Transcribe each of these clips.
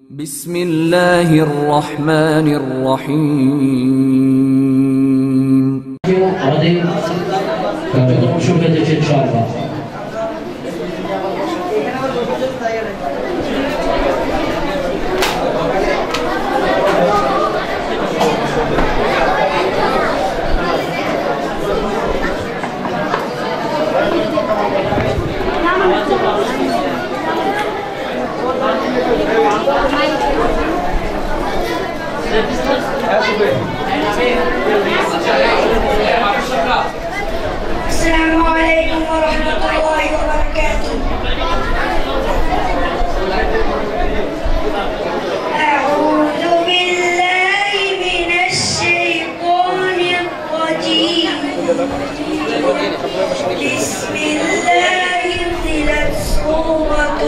بسم الله الرحمن الرحيم السلام عليكم ورحمة الله وبركاته. أعوذ بالله من الشيطان الرجيم. بسم الله انزلت سورة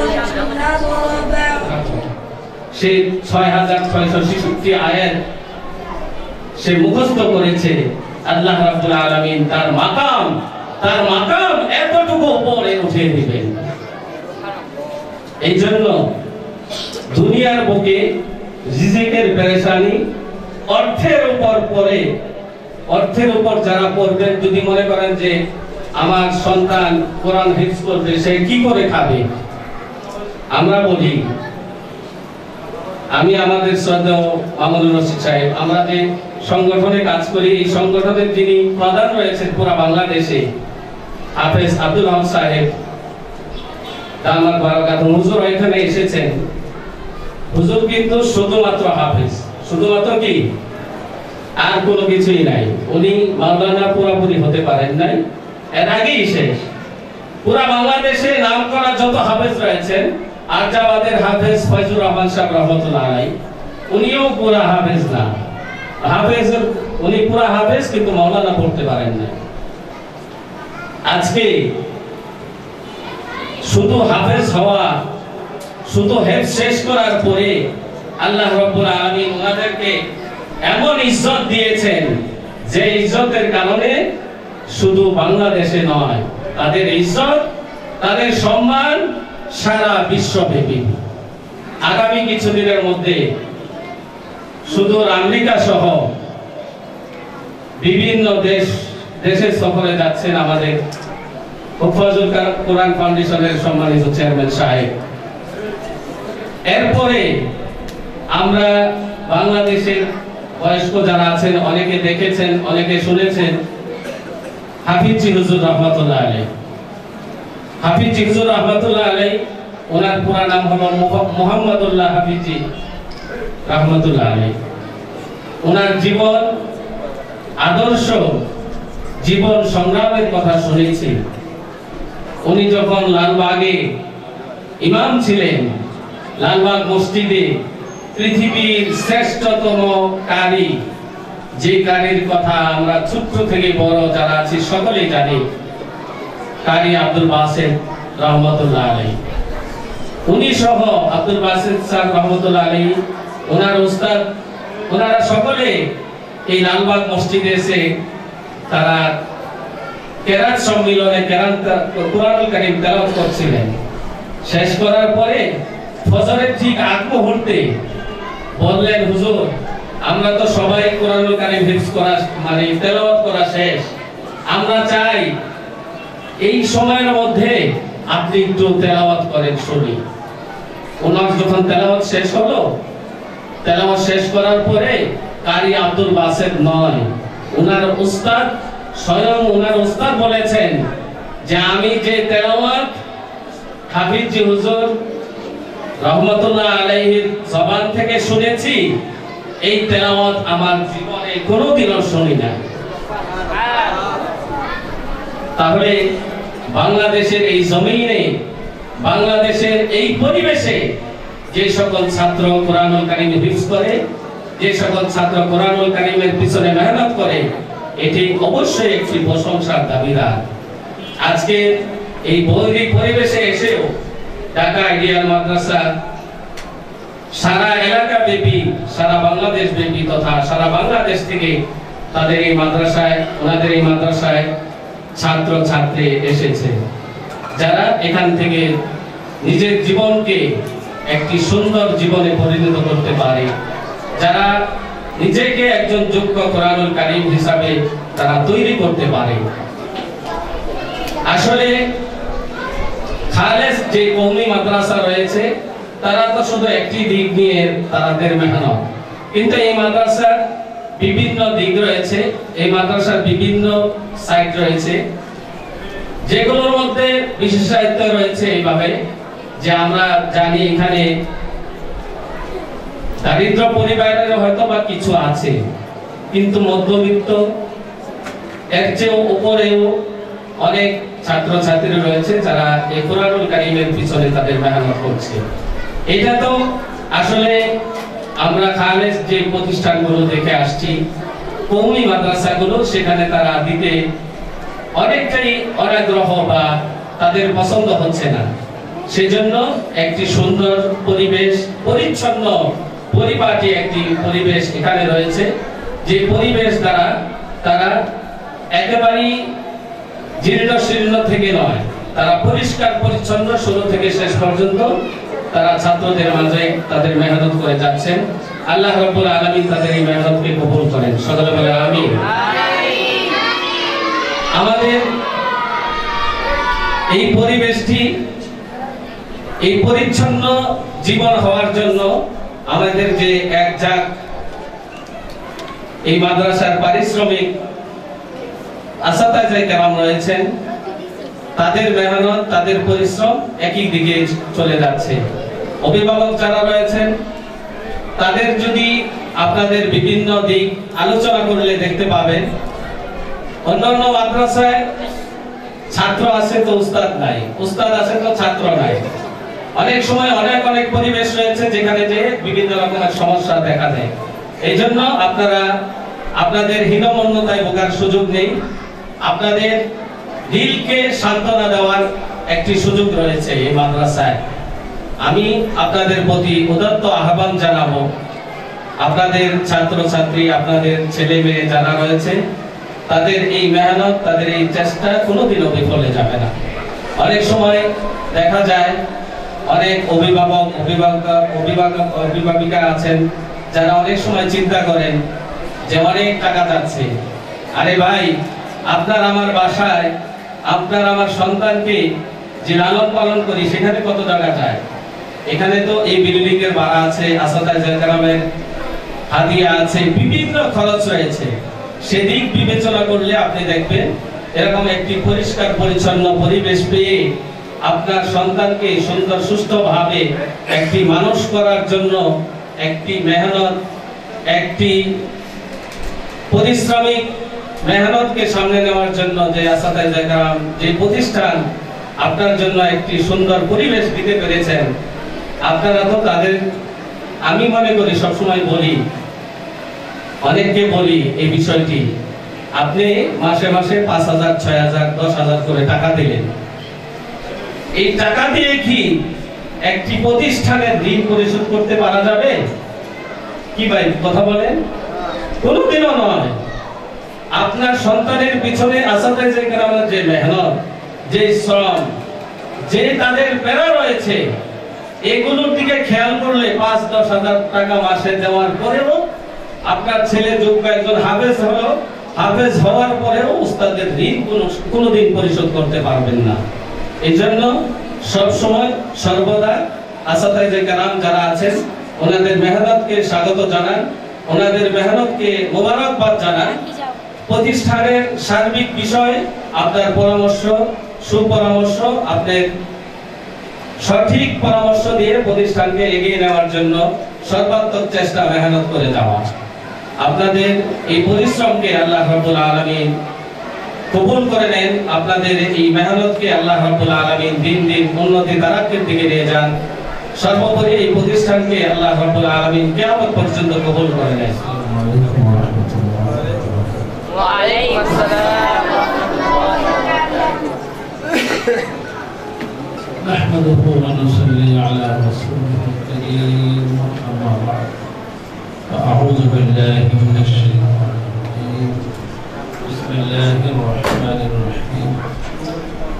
النظر بعد সে ৬৬৬৬ আয়াত সে মুখস্থ করেছে। আল্লাহ রাব্বুল আলামিন তার মাকাম এতটুকু উপরে উঠিয়ে দিবেন। এই জন্য দুনিয়ার বুকে রিজিকের পেরেশানি অর্থের উপর যারা পড়বেন, যদি মনে করেন যে আমার সন্তান কোরআন হিফজ করবে, সে কি করে খাবে? আমরা বলি, আমি আমাদের শ্রদ্ধেয় মামুনুর রশিদ সাহেব, আমরা যে সংগঠনে কাজ করি, এই সংগঠনের যিনি প্রধান রয়েছেন পুরো বাংলাদেশে, হাফেজ আব্দুল হক সাহেব দামাত বারাকাতুহু, হুজুর এখানে এসেছেন। হুজুর কিন্তু শুধুমাত্র হাফেজ, শুধুমাত্র কি, আর কোনো কিছুই নাই। উনি মাওলানা পুরোপুরি হতে পারেন নাই, এর আগেই শেষ। পুরো বাংলাদেশে নাম করা যত হাফেজ রয়েছেন, আরজাবাদের হাফেজ ফয়জুর রহমান সাহেব রহমাতুল্লাহ আলাইহি, উনিও পুরা হাফেজ না। উনি পুরা হাফেজ, কিন্তু মাওলানা পড়তে পারেন না। আজকে শুধু হাফেজ হওয়া, শুধু হেফজ শেষ করার পরে আল্লাহ রাব্বুল আলামিন ওনাদেরকে এমন ইজ্জত দিয়েছেন, যে ইজ্জতের কারণে শুধু বাংলাদেশে নয়, তাদের ইজ্জত, তাদের সম্মান সারা বিশ্বব্যাপী। আগামী কিছুদিনের মধ্যে শুধু আমেরিকা সহ বিভিন্ন দেশের সফরে যাচ্ছেন আমাদের হুফাজুল কোরআন ফাউন্ডেশনের সম্মানিত চেয়ারম্যান সাহেব। এরপরে আমরা বাংলাদেশের বয়স্ক যারা আছেন, অনেকে দেখেছেন, অনেকে শুনেছেন, হাফিজি হুজুর রহমাতুল্লাহ আলাইহি। হাফিজি হুজুর রহমাতুল্লাহ আলাইহি, ওনার পুরা নাম হলো মুহাম্মদুল্লাহ হাফিজি রহমাতুল্লাহ আলাইহি। ওনার জীবন আদর্শ, জীবন সংগ্রামের কথা শুনেছি। উনি যখন লালবাগে ইমাম ছিলেন, লালবাগ মসজিদে পৃথিবীর শ্রেষ্ঠতম কারি, যে কারির কথা আমরা ছোট থেকে বড় যারা আছি সকলেই জানি, কারি আব্দুল বাসেত রহমাতুল্লাহ আলাইহি। উনি সহ আব্দুল বাসেত স্যার রহমাতুল্লাহ আলাইহি, ওনার উস্তাদ, ওনারা সকলে এই লালবাগ মসজিদে এসে তারা কেরাত সম্মিলনে কুরআনুল কারীম তেলাওয়াত করছিলেন। শেষ করার পরে ফজরের ঠিক আগ মুহূর্তে বললেন, হুজুর, আমরা তো সবাই কুরআনুল কারীম হিফজ করা, মানে তেলাওয়াত করা শেষ, আমরা চাই এই সময়ের মধ্যে আপনি একটু তেলাওয়াত করেন, শুনি। ওনার যখন তেলাওয়াত শেষ হলো, তেলাওয়াত শেষ করার পরে কারি আব্দুল বাসেত নয়, ওনার উস্তাদ, স্বয়ং ওনার উস্তাদ বলেছেন যে আমি যে তেলাওয়াত হাফিজি হুজুর রহমাতুল্লাহ আলাইহির জবান থেকে শুনেছি, এই তেলাওয়াত আমার জীবনে কোনোদিনও শুনি না। তাহলে বাংলাদেশের এই জমিনে, বাংলাদেশের এই পরিবেশে যে সকল ছাত্র কুরআনুল কারীম হিফজ করে, যে সকল ছাত্র কুরআনুল কারীমের পিছনে মেহনত করে, এটি অবশ্যই একটি প্রশংসার দাবিদার। আজকে এই বৈরিক পরিবেশে এসেও ঢাকা আইডিয়াল মাদ্রাসা সারা এলাকা ব্যাপী, সারা বাংলাদেশ ব্যাপী তথা সারা বাংলাদেশ থেকে তাদের এই মাদ্রাসায়, ওনাদের এই মাদ্রাসায় ছাত্র ছাত্রী এসেছে, যারা এখান থেকে নিজের জীবনকে একটি সুন্দর জীবনে পরিণত করতে পারে, যারা নিজেকে একজন যোগ্য কোরআনুল কারীম হিসাবে তারা তৈরি করতে পারে। আসলে খালেস যে কওমি মাদ্রাসা রয়েছে তারা তো শুধু একটি দিক নিয়ে তাদের মেহনত, কিন্তু এই মাদ্রাসার বিভিন্ন দিক রয়েছে, এই মাদ্রাসার বিভিন্ন সাইট রয়েছে, যেগুলোর মধ্যে বিশেষায়িত রয়েছে এইভাবে যে আমরা জানি এখানে দারিদ্র পরিবারের হয়তো বা কিছু আছে, কিন্তু মধ্যবিত্ত এর চেয়েও উপরেও অনেক ছাত্রছাত্রী রয়েছে যারা এই কোরআনুল কারীমের পিছনে তাদের মেহনত করছে। এটা তো আসলে আমরা খালেস যে প্রতিষ্ঠানগুলো দেখে আসছি, কওমি মাদ্রাসাগুলো, সেখানে তারা দিতে অনেকটাই অনাগ্রহ বা তাদের পছন্দ হচ্ছে না। সেজন্য একটি সুন্দর পরিবেশ, পরিচ্ছন্ন পরিপাটি একটি পরিবেশ এখানে রয়েছে, যে পরিবেশ দ্বারা তারা একেবারেই জীর্ণ শীর্ণ থেকে নয়, তারা পরিষ্কার পরিচ্ছন্ন শুরু থেকে শেষ পর্যন্ত তারা ছাত্রদের মাঝে তাদের মেহনত করে যাচ্ছেন। আল্লাহ রাব্বুল আলামিন তাদের এই মেহনতকে কবুল করেন, সকলে বলে আমিন। আমাদের এই পরিবেশটি, এই পরিচ্ছন্ন জীবন হওয়ার জন্য আমাদের যে একজাক এই মাদ্রাসার পারিশ্রমিক আসাতায়ে কেরাম রয়েছেন, তাদের মেহনত, তাদের পরিশ্রম একই দিকে চলে যাচ্ছে। অভিভাবক যারা রয়েছেন তাদের যদি আপনাদের বিভিন্ন দিক আলোচনা করলে দেখতে পাবেন, অন্যান্য মাদ্রাসায় ছাত্র আছে তো উস্তাদ নাই, উস্তাদ আছে তো ছাত্র নাই। অনেক সময় অনেক পরিবেশ রয়েছে যেখানে যে বিভিন্ন রকমের সমস্যা দেখা দেয়। এই জন্য আপনারা আপনাদের হীনমন্যতায় ভোগার সুযোগ নেই, আপনাদের দিলকে সান্ত্বনা দেওয়ার একটি সুযোগ রয়েছে এই মাদ্রাসায়। আমি আপনাদের প্রতি উদাত্ত আহ্বান জানাবো, আপনাদের ছাত্রছাত্রী, আপনাদের ছেলে মেয়ে যারা রয়েছে, তাদের এই মেহনত, তাদের এই চেষ্টা কোনোদিনও বিফলে যাবে না। অনেক সময় দেখা যায় অনেক অভিভাবিকা আছেন যারা অনেক সময় চিন্তা করেন যে অনেক টাকা যাচ্ছে। আরে ভাই, আপনার আমার বাসায়, আপনার আমার সন্তানকে যে লালন পালন করি সেখানে কত টাকা যায়? এখানে তো এই বিল্ডিং এর ভাড়া আছে, আসাতায়ে কেরামের হাদিয়া আছে, বিভিন্ন খরচ রয়েছে। সেদিক বিবেচনা করলে আপনি দেখবেন এরকম একটি পরিষ্কার পরিচ্ছন্ন পরিবেশ পেয়ে আপনার সন্তানকে সুন্দর সুস্থভাবে একটি মানুষ করার জন্য একটি মেহনত, একটি পরিশ্রমিক মেহনতকে সামনে নেওয়ার জন্য যে আসাতায়ে কেরাম, যে প্রতিষ্ঠান আপনার জন্য একটি সুন্দর পরিবেশ দিতে পেরেছেন, আপনারা তো তাদের, আমি মনে করি সবসময় বলি, অনেককে বলি এই বিষয়টি, আপনি মাসে মাসে 5,000, 6,000, 10,000 করে টাকা দিলেন, এই টাকা দিয়ে কি একটি প্রতিষ্ঠানের ঋণ পরিশোধ করতে পারা যাবে? কি ভাই কথা বলেন? কোনোদিনও নয়। আপনার সন্তানের পিছনে আসাতায়ে কেরামের যে মেহনত, যে শ্রম, যে তাদের প্রেরণা রয়েছে, এগুলোর দিকে খেয়াল করলে 5-10 হাজার টাকা মাসে দেওয়ার পরেও আপনার ছেলে যোগ্য একজন হাফেজ হলো, হাফেজ হওয়ার পরেও উস্তাদের ঋণ কোনোদিন পরিশোধ করতে পারবেন না। এই জন্য সব সময় সর্বদা আসাতায়ে কেরাম যারা আছেন ওনাদের মেহনতকে স্বাগত জানান, ওনাদের মেহনতকে মোবারকবাদ জানান। প্রতিষ্ঠানের সার্বিক বিষয়ে আপনার পরামর্শ, সুপরামর্শ, আপনার সঠিক পরামর্শ দিয়ে প্রতিষ্ঠানকে এগিয়ে নেওয়ার জন্য সর্বাত্মক চেষ্টা, মেহনত করে যাওয়া। আপনাদের এই পরিশ্রমকে আল্লাহ রাব্বুল আলামিন কবুল করে নেন, আপনাদের এই মেহনতকে আল্লাহ রাব্বুল আলামিন দিন দিন উন্নতি তারাক্কির দিকে নিয়ে যান। সর্বোপরি এই প্রতিষ্ঠানকে আল্লাহ রাব্বুল আলামিন কিয়ামত পর্যন্ত কবুল করে নেন। ওয়া আলাইকুম আসসালাম ওয়া রাহমাতুল্লাহ। نحمده ونصلي على رسوله الكريم، أما بعد، فأعوذ بالله من الشيطان الرجيم. بسم الله الرحمن الرحيم.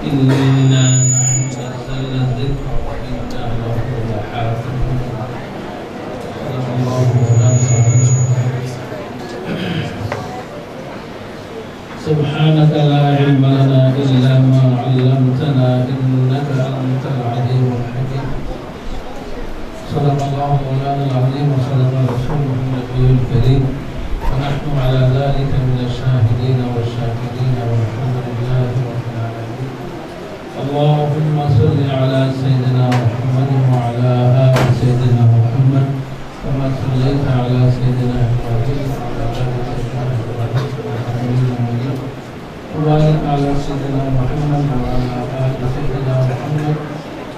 إنا نحن نزلنا الذكر وإنا له لحافظون. سبحانك لا علم لنا إلا ما علمتنا إنك أنت العليم الحكيم. صدق الله مولانا العظيم وصدق رسوله النبي الكريم، ونحن على ذلك من الشاهدين والشاكرين والحمد لله رب العالمين. اللهم صل على سيدنا محمد وعلى آل سيدنا محمد كما صليت على سيدنا إبراهيم وعلى آل سيدنا إبراهيم إنك حميد مجيد. وبارك على سيدنا محمد وعلى آل سيدنا محمد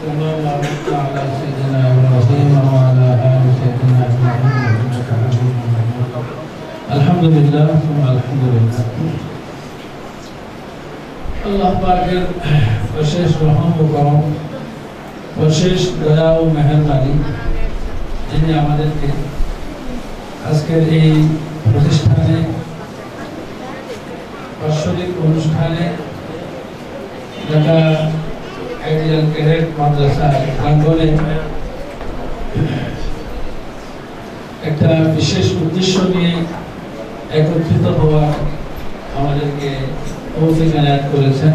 كما باركت على سيدنا إبراهيم وعلى آل سيدنا إبراهيم إنك حميد مجيد. الحمد لله ثم الحمد لله. আল্লাহ পাকের অশেষ রহম ও করম, অশেষ দয়া ও মেহেরবানি, যিনি আমাদেরকে আজকের এই প্রতিষ্ঠানে বাৎসরিক অনুষ্ঠানে ঢাকা আইডিয়াল ক্যাডেট মাদ্রাসা প্রাঙ্গণে একটা বিশেষ উদ্দেশ্য নিয়ে একত্রিত হওয়ার আমাদেরকে তৌফিক এনায়েত করেছেন।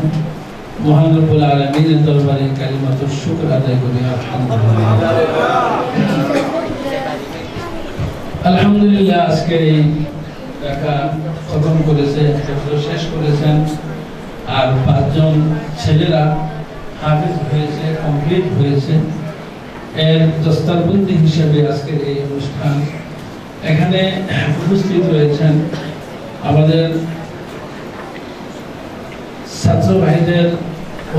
মহান রব্বুল আলামিনের দরবারে কালিমাতুশ শুকর আদায় করি আলহামদুলিল্লাহ। আলহামদুলিল্লাহ আজকে এই ঢাকা খতম করেছে, শেষ করেছেন, আর 5 জন ছেলেরা হাফেজ হয়েছে, কমপ্লিট হয়েছে। এর দস্তারবন্দি হিসেবে আজকের এই অনুষ্ঠান। এখানে উপস্থিত রয়েছেন আমাদের ছাত্র ভাইদের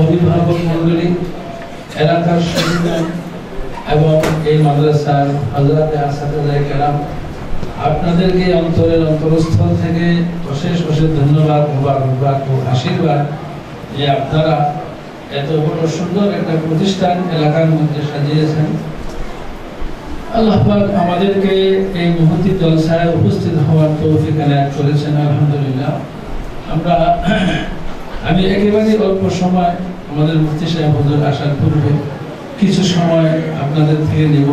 অভিভাবক মণ্ডলী, এলাকার সৈন্য এবং এই মাদ্রাসার হযরতে আসাদুল্লাহ কেরাম। আপনাদেরকে অন্তরের অন্তরস্থল থেকে অশেষ অশেষ ধন্যবাদ, মোবারকবাদ ও আশীর্বাদ যে আপনারা এত বড় সুন্দর একটা প্রতিষ্ঠান এলাকার মধ্যে সাজিয়েছেন। আল্লাহ পাক আমাদেরকে এই মুহূর্তে জলসায় উপস্থিত হওয়ার তৌফিক এনায়েত করেছেন আলহামদুলিল্লাহ। আমি একেবারে অল্প সময় আমাদের মুফতি সাহেব হুজুর আসার পূর্বে কিছু সময় আপনাদের থেকে নেব।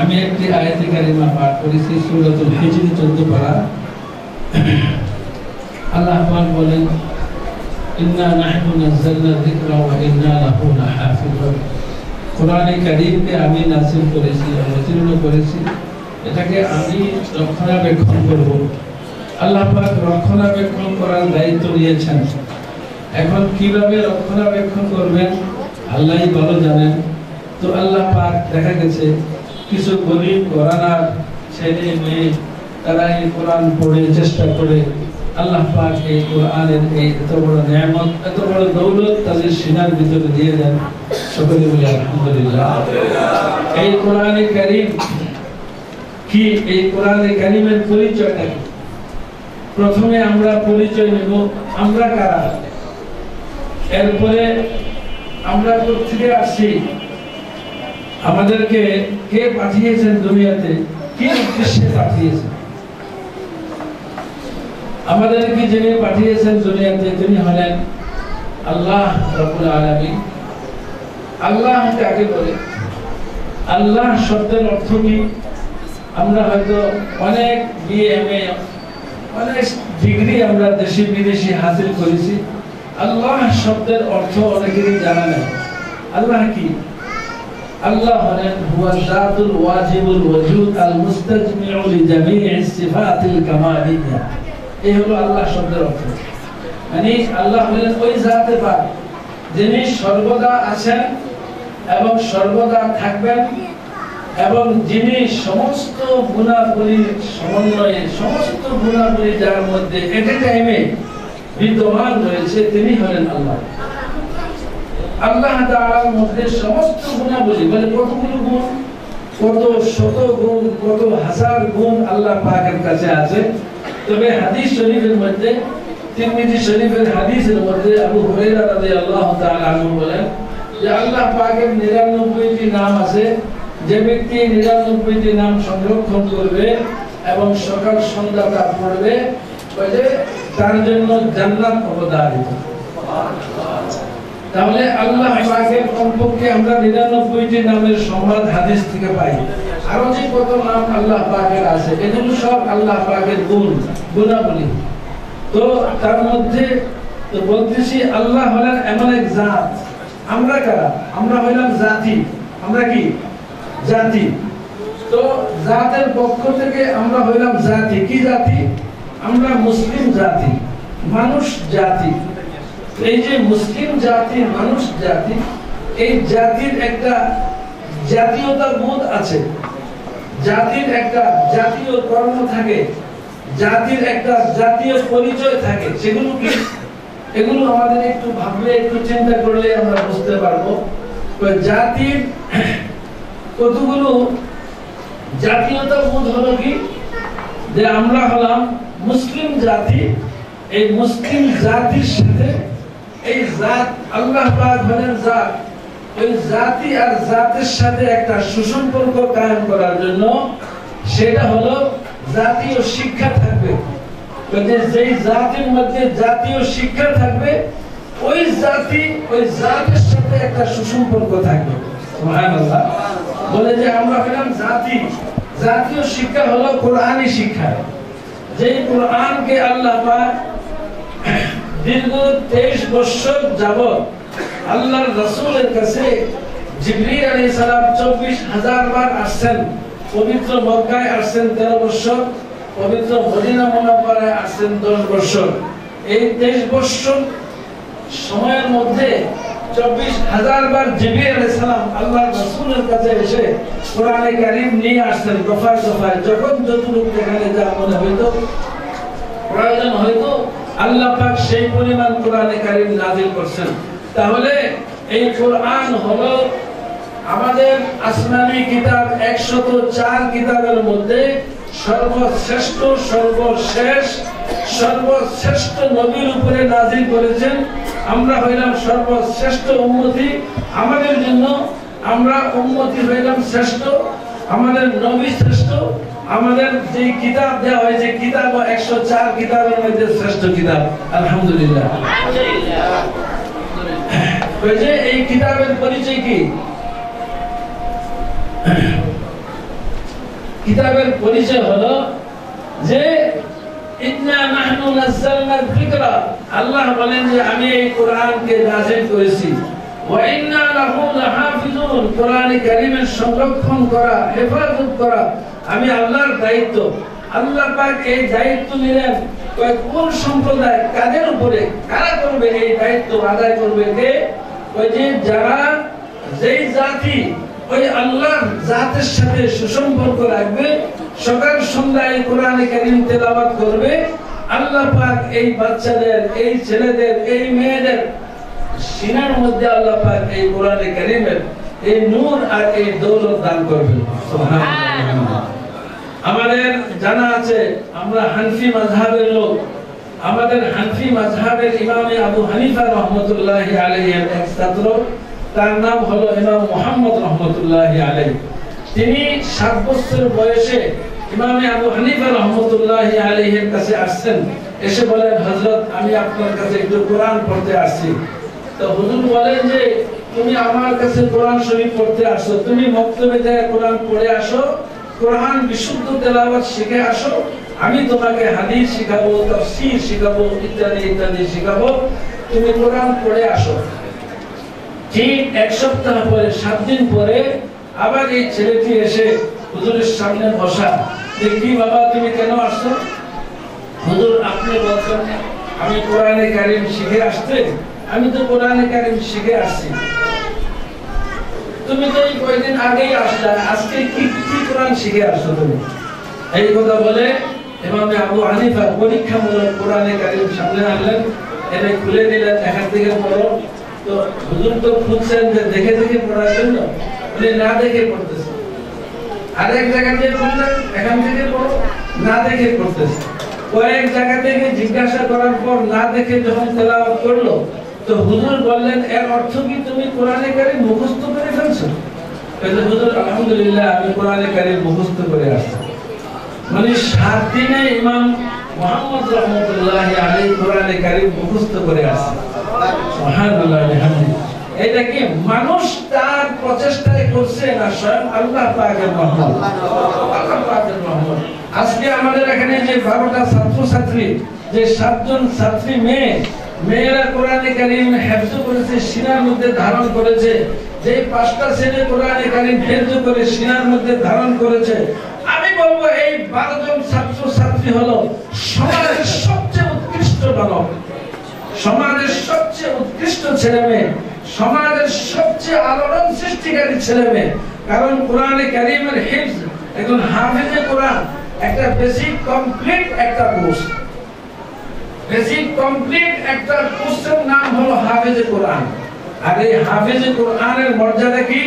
আমি একটি আয়াতে কারিমা পাঠ করেছি, সূরাতুল হিজর 14 পারা। আল্লাহ পাক বলেন, ইন্না নাহনু নাযালনা যিকরা ওয়া ইন্না লাহু লাহাফিজুন। কোরআনে কারীমকে আমি নাযিল করেছি, অবতীর্ণ করেছি, এটাকে আমি রক্ষণাবেক্ষণ করব। আল্লাহ পাক রক্ষণাবেক্ষণ করার দায়িত্ব নিয়েছেন। এখন কিভাবে রক্ষণাবেক্ষণ করবেন আল্লাহই ভালো জানেন। তো আল্লাহ পাক দেখা গেছে কিছু গরিব ঘরানার ছেলে মেয়ে তারা এই কোরআন পড়ে চেষ্টা করে আল্লাহ পাক এই কোরআনের এই এত বড় নিয়ামত, এত বড় দৌলত তাদের সিনার ভিতরে দিয়ে দেন। সকলে বলি আলহামদুলিল্লাহ। এই কোরআনে কারীম কি, এই কোরআনে কারীমের পরিচয়টা কি? প্রথমে আমরা পরিচয় নেব, আমরা কারা, এরপরে আমরা কোথেকে আসছি, আমাদেরকে কে পাঠিয়েছেন দুনিয়াতে, কি উদ্দেশ্যে পাঠিয়েছেন। আমাদেরকে যিনি পাঠিয়েছেন দুনিয়াতে তিনি হলেন আল্লাহ রাব্বুল আলামিন। আল্লাহ কাকে বলে? আল্লাহ শব্দের অর্থ কি? আমরা হয়তো অনেক বিএমএ, অনেক ডিগ্রি আমরা দেশি বিদেশি হাসিল করেছি, আল্লাহ শব্দের অর্থ অনেকেরই জানা নেই। আল্লাহ কি? আল্লাহ হলেন হুয়াল যাতুল ওয়াজিবুল ওয়াজুদ আল মুস্তাজমিউ লিজামিইস সিফাতিল কামালিয়্যা। এই হলো আল্লাহ শব্দের অর্থ। মানে আল্লাহ হলেন ওই জাতে পাক যিনি সর্বদা আছেন এবং সর্বদা থাকবেন, এবং যিনি সমস্ত গুণাবলীর সমন্বয়ে, সমস্ত গুণাবলী যার মধ্যে এট এ টাইমে বিদ্যমান রয়েছে তিনি হলেন আল্লাহ। আল্লাহ তাআলার মধ্যে সমস্ত গুণাবলী, মানে কতগুলো গুণ, কত শত গুণ, কত হাজার গুণ আল্লাহ পাকের কাছে আছে। তবে হাদিস শরীফের মধ্যে, তিরমিজি শরীফের হাদিসের মধ্যে আবু হুরায়রা রাদিয়াল্লাহু তাআলা আনহু বলেন যে আল্লাহ পাকের 99টি নাম আছে। যে ব্যক্তি 99টি নাম সংরক্ষণ করবে এবং সকাল সন্ধ্যা তা পড়বে, বলে তার জন্য জান্নাত অবধারিত। তাহলে আল্লাহ পাকের কমপক্ষে আমরা 99টি নামের সংবাদ হাদিস থেকে পাই। আরো যে কত নাম আল্লাহ পাকের আছে এগুলো সব আল্লাহ পাকের গুণ, গুণাবলী। তো তার মধ্যে তো বলতেছি আল্লাহ হলেন এমন এক জাত। আমরা কারা? আমরা হইলাম জাতি। আমরা কি জাতি? তো জাতের পক্ষ থেকে আমরা হইলাম জাতি। কি জাতি? আমরা মুসলিম জাতি, মানুষ জাতি। এই যে মুসলিম জাতি, মানুষ জাতি, এই জাতির একটা জাতীয়তা বোধ আছে, জাতির একটা জাতীয় কর্ম থাকে, জাতির একটা জাতীয় পরিচয় থাকে। সেগুলো কি? এগুলো আমাদের একটু ভাবলে, একটু চিন্তা করলে আমরা বুঝতে পারবো। জাতির কতগুলো জাতীয়তা বোধ হলো কি? যে আমরা হলাম মুসলিম জাতি। এই মুসলিম জাতির সাথে এই জাত, আল্লাহ পাক হলেন জাত, ওই জাতি আর জাতের সাথে একটা সুসম্পর্ক কায়েম করার জন্য সেটা হলো জাতীয় শিক্ষা থাকবে। যেই জাতির মধ্যে জাতীয় শিক্ষা থাকবে, ওই জাতি ওই জাতের সাথে একটা সুসম্পর্ক থাকবে। সুবহানাল্লাহ। বলে যে আমরা হলাম জাতি। জাতীয় শিক্ষা হলো কোরআনী শিক্ষা। যে কোরআনকে আল্লাহ পাক দীর্ঘ 23 বছর যাবত আল্লাহর রাসূলের কাছে জিবরিল আলাইহিস সালাম 24,000 বার আসছেন। পবিত্র মক্কায় আসছেন 13 বছর, পবিত্র মদিনা মুনাওয়ারায় আসছেন 10 বছর। এই 23 বছর সময়ের মধ্যে 24,000 বার জিবরিল আলাইহিস সালাম আল্লাহর রাসূলের কাছে এসে কোরআনে কারীম নিয়ে আসছেন দফায় দফায়। যখন যতটুকু যেখানে যা মনে হইতো, প্রয়োজন হইতো, আল্লাহ পাক সেই পরিমাণ কোরআনে কারীম নাযিল করছেন। তাহলে এই কোরআন হলো আমাদের আসমানি কিতাব, 104 কিতাবের মধ্যে সর্বশ্রেষ্ঠ, সর্বশেষ, সর্বশ্রেষ্ঠ নবীর উপরে নাযিল করেছেন। আমরা হইলাম সর্বশ্রেষ্ঠ উম্মতি। আমাদের জন্য আমরা উম্মতি হইলাম শ্রেষ্ঠ, আমাদের নবী শ্রেষ্ঠ। আমাদের যে কিতাব দেওয়া হয়েছে, কিতাব 104 কিতাবের মধ্যে শ্রেষ্ঠ কিতাব। আলহামদুলিল্লাহ। ওই যে এই কিতাবের পরিচয় কি? কিতাবের পরিচয় হলো যে ইন্না নাহনু নাযালনা যিকরা, আল্লাহ বলেন যে আমি এই কোরআনকে নাযিল করেছি। ওয়া ইন্না লাহু লাহাফিজুন, কোরআনে কারীমের সংরক্ষণ করা, হেফাজত করা আমি আল্লাহর দায়িত্ব। আল্লাহ পাক এই দায়িত্ব নিলেন কোন সম্প্রদায়, কাদের উপরে? কারা করবে এই দায়িত্ব আদায় করবে? কে? ওই যে যারা, যেই জাতি ওই আল্লাহর জাতের সাথে সুসম্পর্ক রাখবে, সকাল সন্ধ্যায় কোরআনে কারীম তেলাওয়াত করবে, আল্লাহ পাক এই বাচ্চাদের, এই ছেলেদের, এই মেয়েদের সিনার মধ্যে আল্লাহ পাক এই কোরআনে কারীমের এই নূর আর এই দৌলত দান করবেন। সুবহানাল্লাহ। আমাদের জানা আছে আমরা হানফি মাযহাবের লোক। আমাদের হানফি মাযহাবের ইমাম আবু হানিফা রাহমাতুল্লাহি আলাইহির এক ছাত্র, তার নাম হলো ইমাম মুহাম্মদ রাহমাতুল্লাহি আলাইহি। তিনি 7 বছর বয়সে ইমাম আবু হানিফা রাহমাতুল্লাহি আলাইহির কাছে আসছেন। এসে বলেন, হযরত আমি আপনার কাছে একটু কোরআন পড়তে আসছি। তো হুজুর বলেন যে তুমি আমার কাছে কোরআন শরীফ পড়তে আসো, তুমি মক্তবে যায় কোরআন পড়ে আসো, কোরআন বিশুদ্ধ তেলাওয়াত শিখে আসো, আমি তোমাকে হাদিস শিখাবো, তাফসীর শিখাবো, ইত্যাদি ইত্যাদি শিখাবো, তুমি কোরআন পড়ে আসো। ঠিক 1 সপ্তাহ পরে, 7 দিন পরে আবার এই ছেলেটি এসে হুজুরের সামনে বসা। যে কি বাবা, তুমি কেন আসছো? হুজুর আপনি বলছেন আমি কোরআনে কারীম শিখে আসতে। আমি তো কোরআনে কারীম শিখে আসছি। তুমি তো এই কয়েকদিন আগেই আসলে, আজকে কি কি কোরআন শিখে আসছো তুমি? এই কথা বলে ইমাম আবু হানিফা পরীক্ষামূলক কোরআনে কারীম সামনে আনলেন, এটা খুলে দিলেন, এখান থেকে পড়ো। তো হুজুর তো খুঁজছেন যে দেখে দেখে পড়ার জন্য, উনি না দেখে পড়তেছে। আরেক জায়গা থেকে বললেন এখান থেকে পড়ো, না দেখে পড়তেছে। কয়েক জায়গা থেকে জিজ্ঞাসা করার পর না দেখে যখন তেলাওয়াত করলো, তো হুজুর বললেন এর অর্থ কি তুমি কোরআনে কারীম মুখস্থ করে ফেলছো? হুজুর আলহামদুলিল্লাহ আমি কোরআনে কারীম মুখস্থ করে আসছি। মানে 7 দিনে ইমাম মুহাম্মদ রাহমাতুল্লাহি আলাইহি কোরআনে কারীম মুখস্থ করে আসছে। সুবহানাল্লাহ। এটা কি মানুষ তার প্রচেষ্টায় করছে না স্বয়ং আল্লাহ পাকের রহমত? আল্লাহ পাকের রহমত। আজকে আমাদের এখানে যে 12টা ছাত্রছাত্রী যে 7 জন ছাত্রী মেয়েরা কোরআনে কারীম হিফজ করেছে, সিনার মধ্যে ধারণ করেছে, যে 5টা ছেলে কোরআনে কারীম হিফজ করে সিনার মধ্যে ধারণ করেছে, আমি বলবো এই 12 জন ছাত্র ছাত্রী হলো সমাজের সবচেয়ে উৎকৃষ্ট মানব, সমাজের সবচেয়ে উৎকৃষ্ট ছেলে মেয়ে, সমাজের সবচেয়ে আলোড়ন সৃষ্টিকারী ছেলে মেয়ে। কারণ কোরআনে কারীমের হিফজ, একজন হাফেজে কোরআন একটা বেসিক কমপ্লিট একটা কোর্স, বেসিক কমপ্লিট একটা কোর্সের নাম হলো হাফেজে কোরআন। আর এই হাফেজে কোরআনের মর্যাদা কি?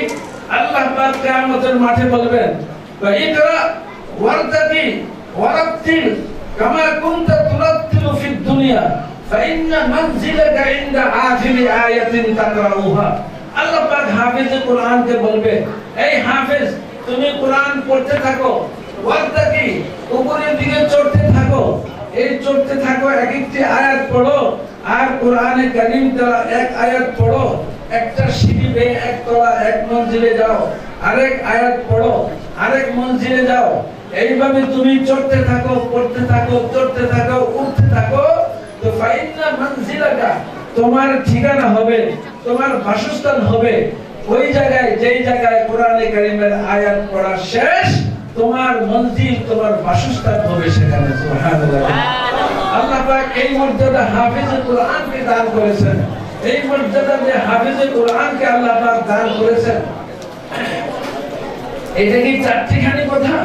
আল্লাহ পাক কিয়ামতের মাঠে বলবেন, ওয়া ইকরা ওয়ারতাকি ওয়ারাতিল কামা কুনতা তুরাতিলু ফিদ দুনিয়া ফাইন্না মানজিলাকা ইনদা আখিরি আয়াতিন তাকরাউহা। আল্লাহ পাক হাফেজে কোরআনকে বলবে, এই হাফেজ তুমি কোরআন পড়তে থাকো, ওয়ারতাকি উপরের দিকে চড়তে থাকো, এই চড়তে থাকো, এক একটি আয়াত পড়ো, আর কোরআনে কারীম দ্বারা এক আয়াত পড়ো, একটা সিঁড়ি বেয়ে এক তলা এক মঞ্জিলে যাও, আরেক আয়াত পড়ো, আরেক মঞ্জিলে যাও, এইভাবে তুমি চড়তে থাকো, পড়তে থাকো, চড়তে থাকো, উঠতে থাকো, তো ফাইন্না মানজিলাকা তোমার ঠিকানা হবে, তোমার বাসস্থান হবে ওই জায়গায় যেই জায়গায় কোরআনে কারীমের আয়াত পড়া শেষ, তোমার মঞ্জিল, তোমার বাসস্থান হবে সেখানে। সুবহানাল্লাহ। আল্লাহ পাক এই মর্যাদা হাফেজে কোরআনকে দান করেছেন, এই মর্যাদা যে হাফেজে কোরআনকে আল্লাহ পাক দান করেছেন, এটা কি চারটিখানি কথা?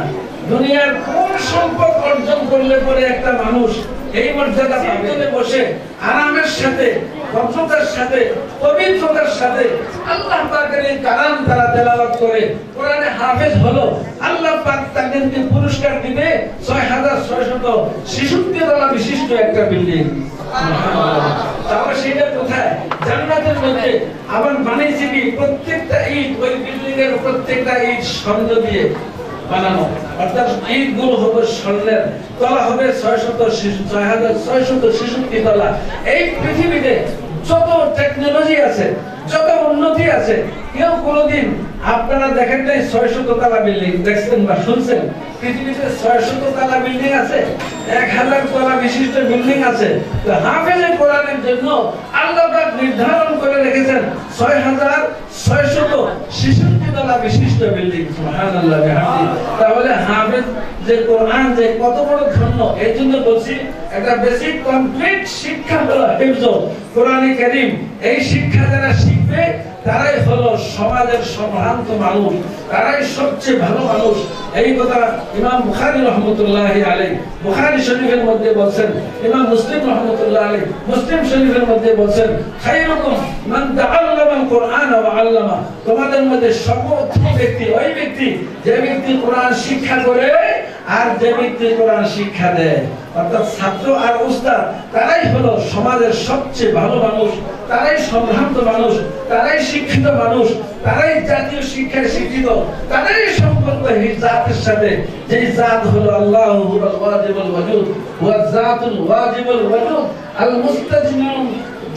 দুনিয়ার কোন সম্পদ অর্জন করলে পরে একটা মানুষ এই মর্যাদা পাবে? বসে আরামের সাথে, ভদ্রতার সাথে, পবিত্রতার সাথে আল্লাহ পাকের এই কালাম তারা তেলাওয়াত করে কোরআনে হাফেজ হলো, আল্লাহ পাক তাদেরকে পুরস্কার দিবে 6666 তলা বিশিষ্ট একটা বিল্ডিং। তাহলে সেটা কোথায়? জান্নাতের মধ্যে। আবার বানিয়েছে কি প্রত্যেকটা ইট, ওই বিল্ডিং এর প্রত্যেকটা ইট স্বর্ণ দিয়ে বানানো, অর্থাৎ ইট গুলো হবে স্বর্ণের, তলা হবে 6666 তলা। এই পৃথিবীতে যত টেকনোলজি আছে, যত উন্নতি আছে, কেউ কোনোদিন আপনারা দেখেন নাই 600 তলা বিল্ডিং দেখছেন বা শুনছেন? পৃথিবীতে 600 তলা বিল্ডিং আছে, 1000 তলা বিশিষ্ট বিল্ডিং আছে। তো হাফেজে কোরআনের জন্য আল্লাহ পাক নির্ধারণ করে রেখেছেন 6666 তলা বিশিষ্ট বিল্ডিং। সুবহানাল্লাহ বিহামদি। তাহলে হাফেজ যে কোরআন যে কত বড় ধন্য, এর জন্য বলছি একটা বেসিক কমপ্লিট শিক্ষা হলো হিফজ কোরআনে কারীম। এই শিক্ষা যারা শিখবে তারাই হলো সমাজের সম্ভ্রান্ত মানুষ, তারাই সবচেয়ে ভালো মানুষ। এই কথা ইমাম বুখারী রাহমাতুল্লাহি আলাইহি বুখারী শরীফের মধ্যে বলেন, ইমাম মুসলিম রাহমাতুল্লাহি আলাইহি মুসলিম শরীফের মধ্যে বলেন, খায়রুকুম মান তাআল্লামাল কুরআন ওয়া আল্লামা। তোমাদের মধ্যে সর্বোত্তম ব্যক্তি ওই ব্যক্তি যে ব্যক্তি কোরআন শিক্ষা করে আর যে ব্যক্তি কোরআন শিক্ষা দেয়। অর্থাৎ ছাত্র আর উস্তাদ তারাই হলো সমাজের সবচেয়ে ভালো মানুষ, তারাই সম্ভ্রান্ত মানুষ, তারাই শিক্ষিত মানুষ, তারাই জাতীয় শিক্ষায় শিক্ষিত, তারাই সম্পর্ক এই জাতের সাথে, যে জাত হলো আল্লাহু ওয়াজিবুল ওয়াজুদ ওয়া জাতুল ওয়াজিবুল ওয়াজুদ আল মুস্তাজমিউ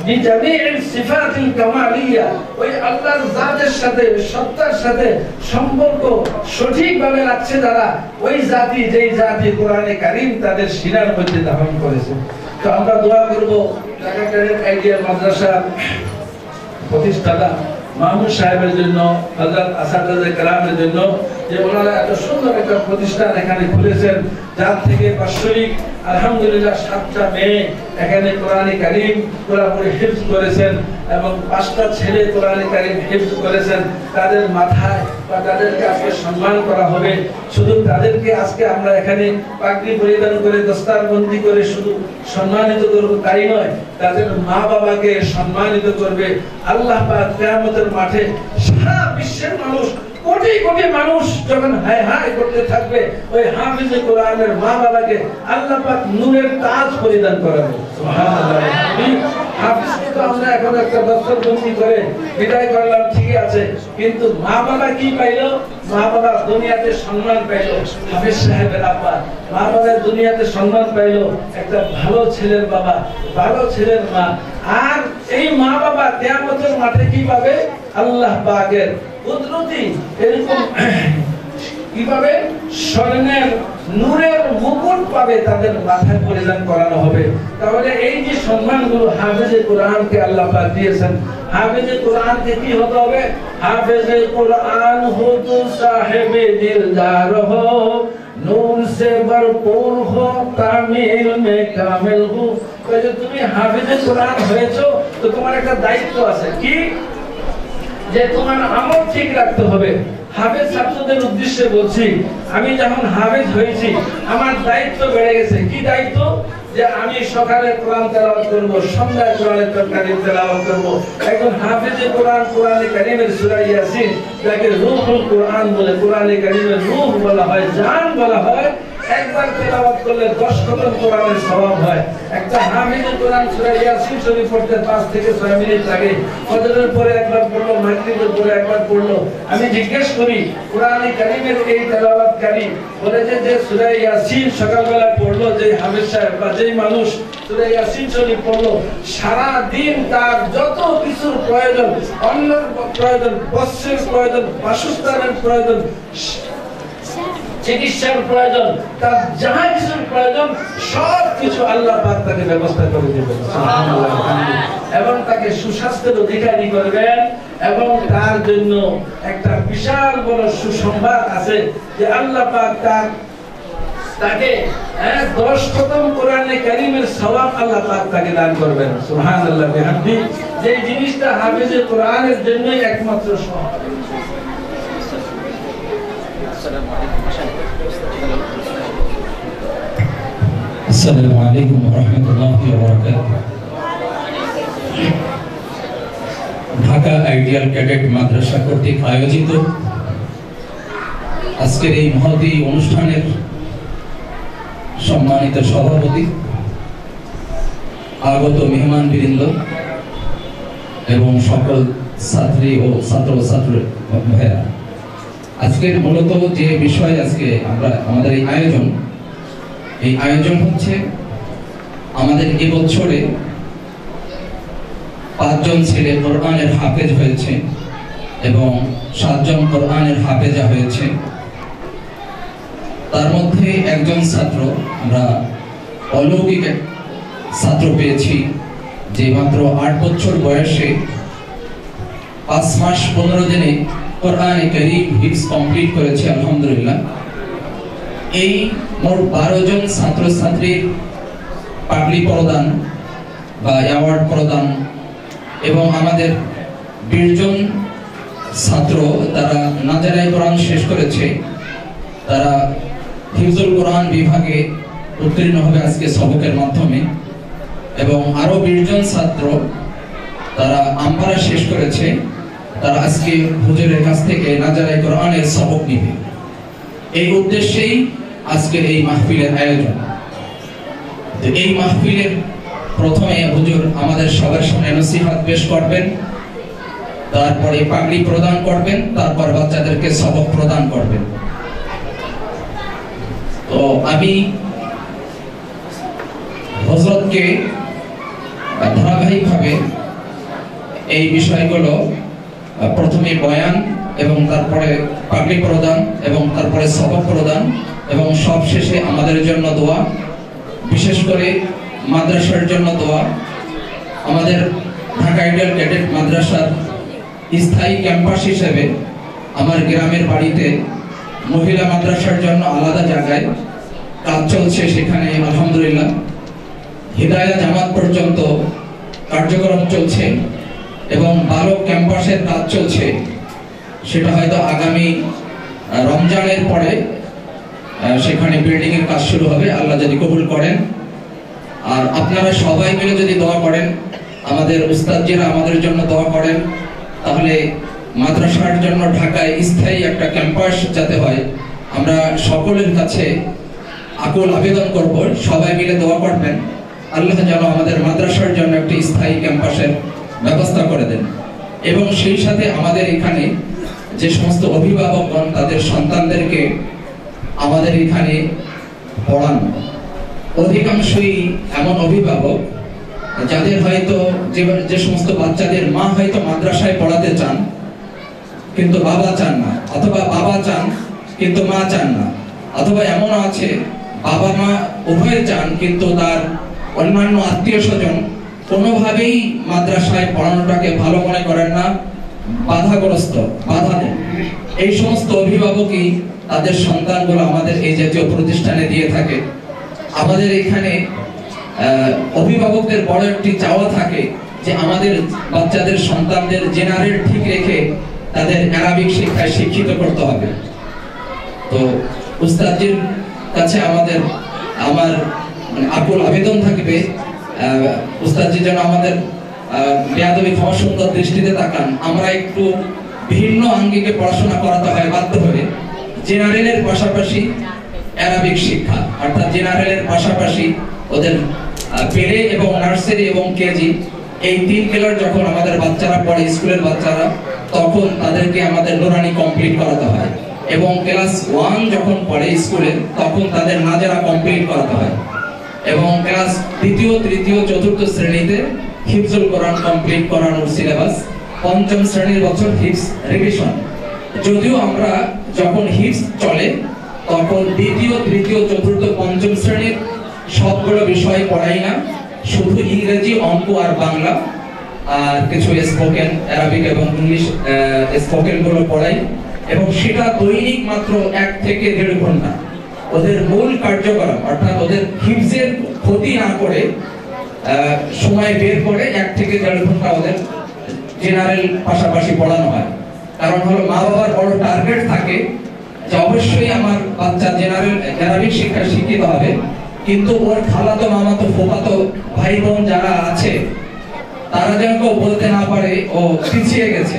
বিজামিউল সিফাতিল কামালিয়া। ওই আল্লাহর জাতের সাথে, সত্তার সাথে সম্পর্ক সঠিকভাবে রাখছে যারা, ওই জাতি, যেই জাতি কোরআনে কারীম তাদের সিনার মধ্যে ধারণ করেছে। তো আমরা দোয়া করব ঢাকা আইডিয়াল মাদ্রাসার প্রতিষ্ঠাতা মাহমুদ সাহেবের জন্য, হযরত আসাদুজ্জামান কেরামের জন্য, যে ওনারা এত সুন্দর একটা প্রতিষ্ঠান এখানে খুলেছেন, যার থেকে বাৎসরিক আলহামদুলিল্লাহ 7টা মেয়ে এখানে কোরআনে কারীম পুরোপুরি হিফজ করেছেন এবং 5টা ছেলে কোরআনে কারীম হিফজ করেছেন। তাদের মাথায় বা তাদেরকে আজকে সম্মান করা হবে। শুধু তাদেরকে আজকে আমরা এখানে পাগড়ি পরিধান করে দস্তারবন্দি করে শুধু সম্মানিত করব তাই নয়, তাদের মা বাবাকে সম্মানিত করবে আল্লাহ পাক কিয়ামতের মাঠে। সারা বিশ্বের মানুষ, কোটি কোটি মানুষ যখন হায় হায় করতে থাকবে, ওই হাফেজে কোরআনের মা বাবাকে আল্লাহ পাক নূরের তাজ পরিধান করাবে। সুবহানাল্লাহ। হাফেজকে তো আমরা এখন একটা দস্তরবন্দি করে বিদায় করলাম, ঠিক আছে, কিন্তু মা বাবা কি পাইলো? মা বাবা দুনিয়াতে সম্মান পাইলো, হাফেজ সাহেবের আব্বা। মা বাবা দুনিয়াতে সম্মান পাইলো, একটা ভালো ছেলের বাবা, ভালো ছেলের মা। আর এই মা বাবা কিয়ামতের মাঠে কি পাবে? আল্লাহ পাকের কুদরতি এরকম কিভাবে স্বর্ণের নূরের মুকুট পাবে, তাদের মাথায় পরিধান করানো হবে। তাহলে এই যে সম্মানগুলো হাফেজে কোরআনকে আল্লাহ পাক দিয়েছেন, হাফেজে কোরআনকে কি হতে হবে? হাফেজে কোরআন হো তো সাহেবে দিলদার হো, নূর সে ভরপুর হো, কামিল মে কামিল হো। যে তুমি হাফেজে কোরআন হয়েছো, তো তোমার একটা দায়িত্ব আছে, কি যে তোমার আমল ঠিক রাখতে হবে। হাফেজ ছাত্রদের উদ্দেশ্যে বলছি, আমি যখন হাফেজ হয়েছি আমার দায়িত্ব বেড়ে গেছে। কি দায়িত্ব? যে আমি সকালে কোরআন তেলাওয়াত করব, সন্ধ্যায় কোরআনের কারীম তেলাওয়াত করব। একজন হাফেজে কোরআন, কোরআনে কারীমের সূরা ইয়াসিন যাকে রূহুল কোরআন বলে, কোরআনে কারীমের রূহ বলা হয়, জান বলা হয়, একবার তেলাওয়াত করলে 10 খতম কোরআনের সওয়াব হয়। একটা হাফেজে কোরআন সূরা ইয়াসিন শরীফ পড়তে 5 থেকে 6 মিনিট লাগে। ফজরের পরে একবার পড়লো, মাগরিবের পরে একবার পড়লো। আমি জিজ্ঞেস করি, কোরআনে কারীমের এই তেলাওয়াতকারী বলে যে সূরা ইয়াসিন সকালবেলা পড়লো, যে হাফেজ সাহেব বা যেই মানুষ সূরা ইয়াসিন শরীফ পড়লো, সারা দিন তার যত কিছুর প্রয়োজন, অন্নের প্রয়োজন, বস্ত্রের প্রয়োজন, বাসস্থানের প্রয়োজন, চিকিৎসার প্রয়োজন, তার যাহা কিছুর প্রয়োজন সব কিছু আল্লাহ পাক তাকে ব্যবস্থা করে দিবেন, সুবহানাল্লাহ। এবং তাকে সুস্বাস্থ্যের অধিকারী করবেন। এবং তার জন্য একটা বিশাল বড় সুসংবাদ আছে যে আল্লাহ পাক তাকে 10 খতম কোরআনে কারীমের সওয়াব আল্লাহ পাক তাকে দান করবেন, সুবহানাল্লাহ বিহামদি। যে জিনিসটা হাফেজে কোরআনের জন্যই একমাত্র সওয়াব। আসসালামু আলাইকুম ওয়া রাহমাতুল্লাহি ওয়া বারাকাতুহু। ঢাকা আইডিয়াল ক্যাডেট মাদ্রাসা কর্তৃক আয়োজিত আজকের এই মহতী অনুষ্ঠানের সম্মানিত সভাপতি, আগত মেহমানবৃন্দ এবং সকল ছাত্রী ও ছাত্রী ভাইরা, আজকের মূলত যে বিষয় আজকে আমাদের এই আয়োজন হচ্ছে আমাদের এবছরে 5 জন ছেলে কোরআনের হাফেজ হয়েছে এবং 7 জন কোরআনের হাফেজা হয়েছে। তার মধ্যে একজন ছাত্র, আমরা অলৌকিক ছাত্র পেয়েছি, যে মাত্র 8 বছর বয়সে 5 মাস 15 দিনে কোরআনে কারীম হিফজ কমপ্লিট করেছে, আলহামদুলিল্লাহ। এই মোট 12 জন ছাত্রছাত্রীর পাগড়ি প্রদান বা অ্যাওয়ার্ড প্রদান এবং আমাদের 20 জন ছাত্র তারা নাজারায়ে কোরআন শেষ করেছে, তারা হিফজুল কোরআন বিভাগে উত্তীর্ণ হবে আজকে সবকের মাধ্যমে। এবং আরো 20 জন ছাত্র তারা আমপারা শেষ করেছে, তারা আজকে হুজুরের কাছ থেকে নাজারায়ে কোরআনের সবক নিবে। এই উদ্দেশ্যেই আজকের এই মাহফিলের আয়োজন। তো এই মাহফিলের প্রথমে হুজুর আমাদের সবার সামনে নসিহত পেশ করবেন, তারপরে পাগড়ি প্রদান করবেন, তারপর বাচ্চাদেরকে সবক প্রদান করবেন। তো আমি হযরতকে ধারাবাহিকভাবে এই বিষয়গুলো, প্রথমে বয়ান এবং তারপরে পাগড়ি প্রদান এবং তারপরে সবক প্রদান এবং সব শেষে আমাদের জন্য দোয়া, বিশেষ করে মাদ্রাসার জন্য দোয়া। আমাদের ঢাকা আইডিয়াল ক্যাডেট মাদ্রাসার স্থায়ী ক্যাম্পাস হিসেবে আমার গ্রামের বাড়িতে মহিলা মাদ্রাসার জন্য আলাদা জায়গায় কাজ চলছে, সেখানে আলহামদুলিল্লাহ হিদায়াত জামাত পর্যন্ত কার্যক্রম চলছে এবং 12 ক্যাম্পাসের কাজ চলছে। সেটা হয়তো আগামী রমজানের পরে সেখানে বিল্ডিং এর কাজ শুরু হবে, আল্লাহ যদি কবুল করেন। আর আপনারা সবাই মিলে যদি দোয়া করেন, আমাদের উস্তাদজিরা আমাদের জন্য দোয়া করেন, তাহলে মাদ্রাসার জন্য ঢাকায় স্থায়ী একটা ক্যাম্পাস যাতে হয়, আমরা সকলের কাছে আকুল আবেদন করব, সবাই মিলে দোয়া করবেন আল্লাহ যেন আমাদের মাদ্রাসার জন্য একটি স্থায়ী ক্যাম্পাসের ব্যবস্থা করে দেন। এবং সেই সাথে আমাদের এখানে যে সমস্ত অভিভাবকগণ তাদের সন্তানদেরকে আমাদের এখানে পড়ান, অধিকাংশই এমন অভিভাবক যাদের হয়তো যে সমস্ত বাচ্চাদের মা হয়তো মাদ্রাসায় পড়াতে চান কিন্তু বাবা চান না, অথবা বাবা চান কিন্তু মা চান না, অথবা এমন আছে বাবা মা উভয় চান কিন্তু তার অন্যান্য আত্মীয় স্বজন কোনোভাবেই মাদ্রাসায় পড়ানোটাকে ভালো মনে করেন না, বাধা দেন। এই সমস্ত অভিভাবকই তাদের সন্তানগুলো আমাদের এই জাতীয় প্রতিষ্ঠানে দিয়ে থাকে। আমাদের এখানে অভিভাবকদের বড় একটি চাওয়া থাকে যে আমাদের বাচ্চাদের সন্তানদের জেনারেল ঠিক রেখে তাদের আরবিক শিক্ষায় শিক্ষিত করতে হবে। তো উস্তাদজির কাছে আমার আকুল আবেদন থাকবে, উস্তাদজি যেন আমাদের বেয়াদবি ক্ষমা সুন্দর দৃষ্টিতে তাকান। আমরা একটু ভিন্ন আঙ্গিকে পড়াশোনা করাতে হয় বাধ্য হয়ে। জেনারেলের পাশাপাশি আরবিক শিক্ষা, অর্থাৎ জেনারেলের পাশাপাশি ওদের প্লে এবং নার্সারি এবং কেজি এই 3 ক্লাস যখন আমাদের বাচ্চারা পড়ে, স্কুলের বাচ্চারা, তখন তাদেরকে আমাদের নুরানি কমপ্লিট করাতে হয়। এবং ক্লাস 1 যখন পড়ে স্কুলে তখন তাদের নাজারা কমপ্লিট করাতে হয়। এবং ক্লাস 2য়, 3য়, 4র্থ শ্রেণীতে হিফজুল কোরআন কমপ্লিট করানোর সিলেবাস। 5ম শ্রেণীর বছর হিফজ রিভিশন। যদিও আমরা যখন হিফজ চলে তখন 2য়, 3য়, 4র্থ, 5ম শ্রেণীর সবগুলো বিষয় পড়াই না, শুধু ইংরেজি, অঙ্ক আর বাংলা আর কিছু স্পোকেন আরবিক এবং ইংলিশ স্পোকেন গুলো পড়াই। এবং সেটা দৈনিক মাত্র 1 থেকে 1.5 ঘন্টা। ওদের মূল কার্যক্রম অর্থাৎ ওদের হিফজের ক্ষতি না করে সময় বের করে 1 থেকে 1.5 ঘন্টা ওদের জেনারেল পাশাপাশি পড়ানো হয়। কারণ হলো মা বাবার বড় টার্গেট থাকে যে অবশ্যই আমার বাচ্চা জেনারেল আরবিক শিক্ষা শিক্ষিত হবে, কিন্তু ওর খালাতো মামাতো ফুফাতো ভাই বোন যারা আছে তারা যেন কেউ বলতে না পারে ও পিছিয়ে গেছে,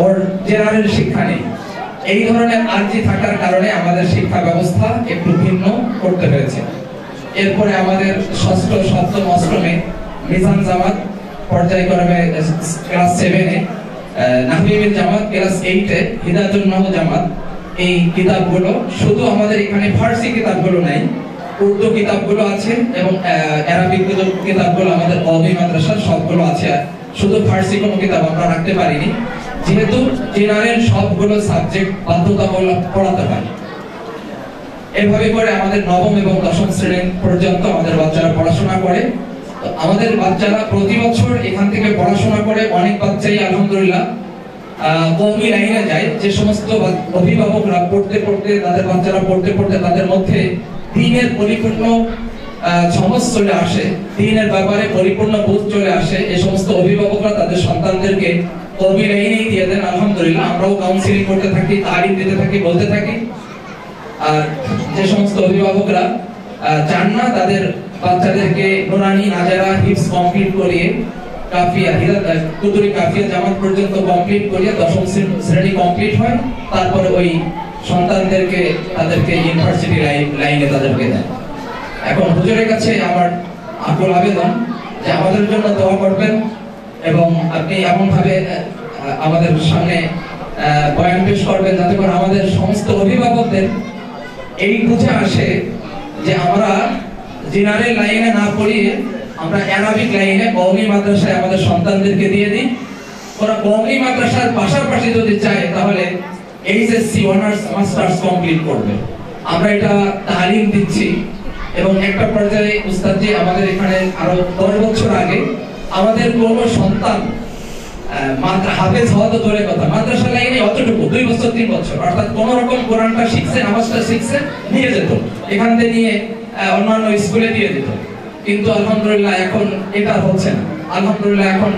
ওর জেনারেল শিক্ষা নেই। এই ধরনের আর্জি থাকার কারণে আমাদের শিক্ষা ব্যবস্থা একটু ভিন্ন করতে হয়েছে। এরপরে আমাদের 6ষ্ঠ, 7ম, 8মে মিজান জামাত পর্যায়ক্রমে ক্লাস 7-এ, নাহবিবিল জামাত ক্লাস 8-এ, হিদায়াতুন নাহু জামাত। এই কিতাবগুলো শুধু আমাদের এখানে ফার্সি কিতাবগুলো নাই, উর্দু কিতাবগুলো আছে এবং আরবিক কিতাবগুলো আমাদের কওমি মাদ্রাসার সবগুলো আছে। শুধু ফার্সি কোনো কিতাব আমরা রাখতে পারিনি, যেহেতু জেনারেল সবগুলো সাবজেক্ট বাধ্যতামূলক পড়াতে হয়। এভাবে করে আমাদের 9ম এবং 10ম শ্রেণী পর্যন্ত আমাদের বাচ্চারা পড়াশোনা করে। আমাদের বাচ্চারা প্রতি বছর এখান থেকে পড়াশোনা করে অনেক বাচ্চাই আলহামদুলিল্লাহ কওমি লাইনে যায়। যে সমস্ত অভিভাবকরা পড়তে পড়তে তাদের বাচ্চারা পড়তে পড়তে তাদের মধ্যে দ্বীনের পরিপূর্ণ সমঝ চলে আসে, দ্বীনের ব্যাপারে পরিপূর্ণ বুঝ চলে আসে, এই সমস্ত অভিভাবকরা তাদের সন্তানদেরকে কওমি লাইনেই দিয়ে দেন। আলহামদুলিল্লাহ আমরাও কাউন্সিলিং করতে থাকি, তালিম দিতে থাকি, বলতে থাকি। আর যে সমস্ত অভিভাবকরা চান না তাদের বাচ্চাদেরকে নুরানি, নাজারা, হিফজ কমপ্লিট করিয়ে কাফিয়া, কুতুরি কাফিয়া জামাত পর্যন্ত কমপ্লিট করিয়ে 10ম শ্রেণী কমপ্লিট হয়, তারপরে ওই সন্তানদেরকে তাদেরকে ইউনিভার্সিটি লাইনে তাদেরকে দেয়। এখন হুজুরের কাছে আমার আকুল আবেদন যে আমাদের জন্য দোয়া করবেন এবং আপনি এমন ভাবে আমাদের সামনে বয়ান পেশ করবেন যাতে করে আমাদের সমস্ত অভিভাবকদের এই বুঝে আসে যে আমরা জেনারেল লাইনে না পড়িয়ে আমরা আরবিক লাইনে কওমি মাদ্রাসায় আমাদের সন্তানদেরকে দিয়ে দিই। ওরা কওমি মাদ্রাসার পাশাপাশি যদি চায় তাহলে এইচএসসি অনার্স মাস্টার্স কমপ্লিট করবে। আমরা এটা তালিম দিচ্ছি। এবং একটা পর্যায়ে উস্তাদজি আমাদের এখানে আরো 10 বছর আগে আমাদের কোন সন্তান হাফেজ হওয়া তো দূরের কথা, মাদ্রাসা লাইনে অতটুকু 2 বছর 3 বছর অর্থাৎ কোন রকম কোরআনটা শিখছে, নামাজটা শিখছে, নিয়ে যেত এখান থেকে নিয়ে অন্যান্য স্কুলে দিয়ে দিত। কিন্তু আলহামদুলিল্লাহ এখন এটা হচ্ছে না। আলহামদুলিল্লাহ এখন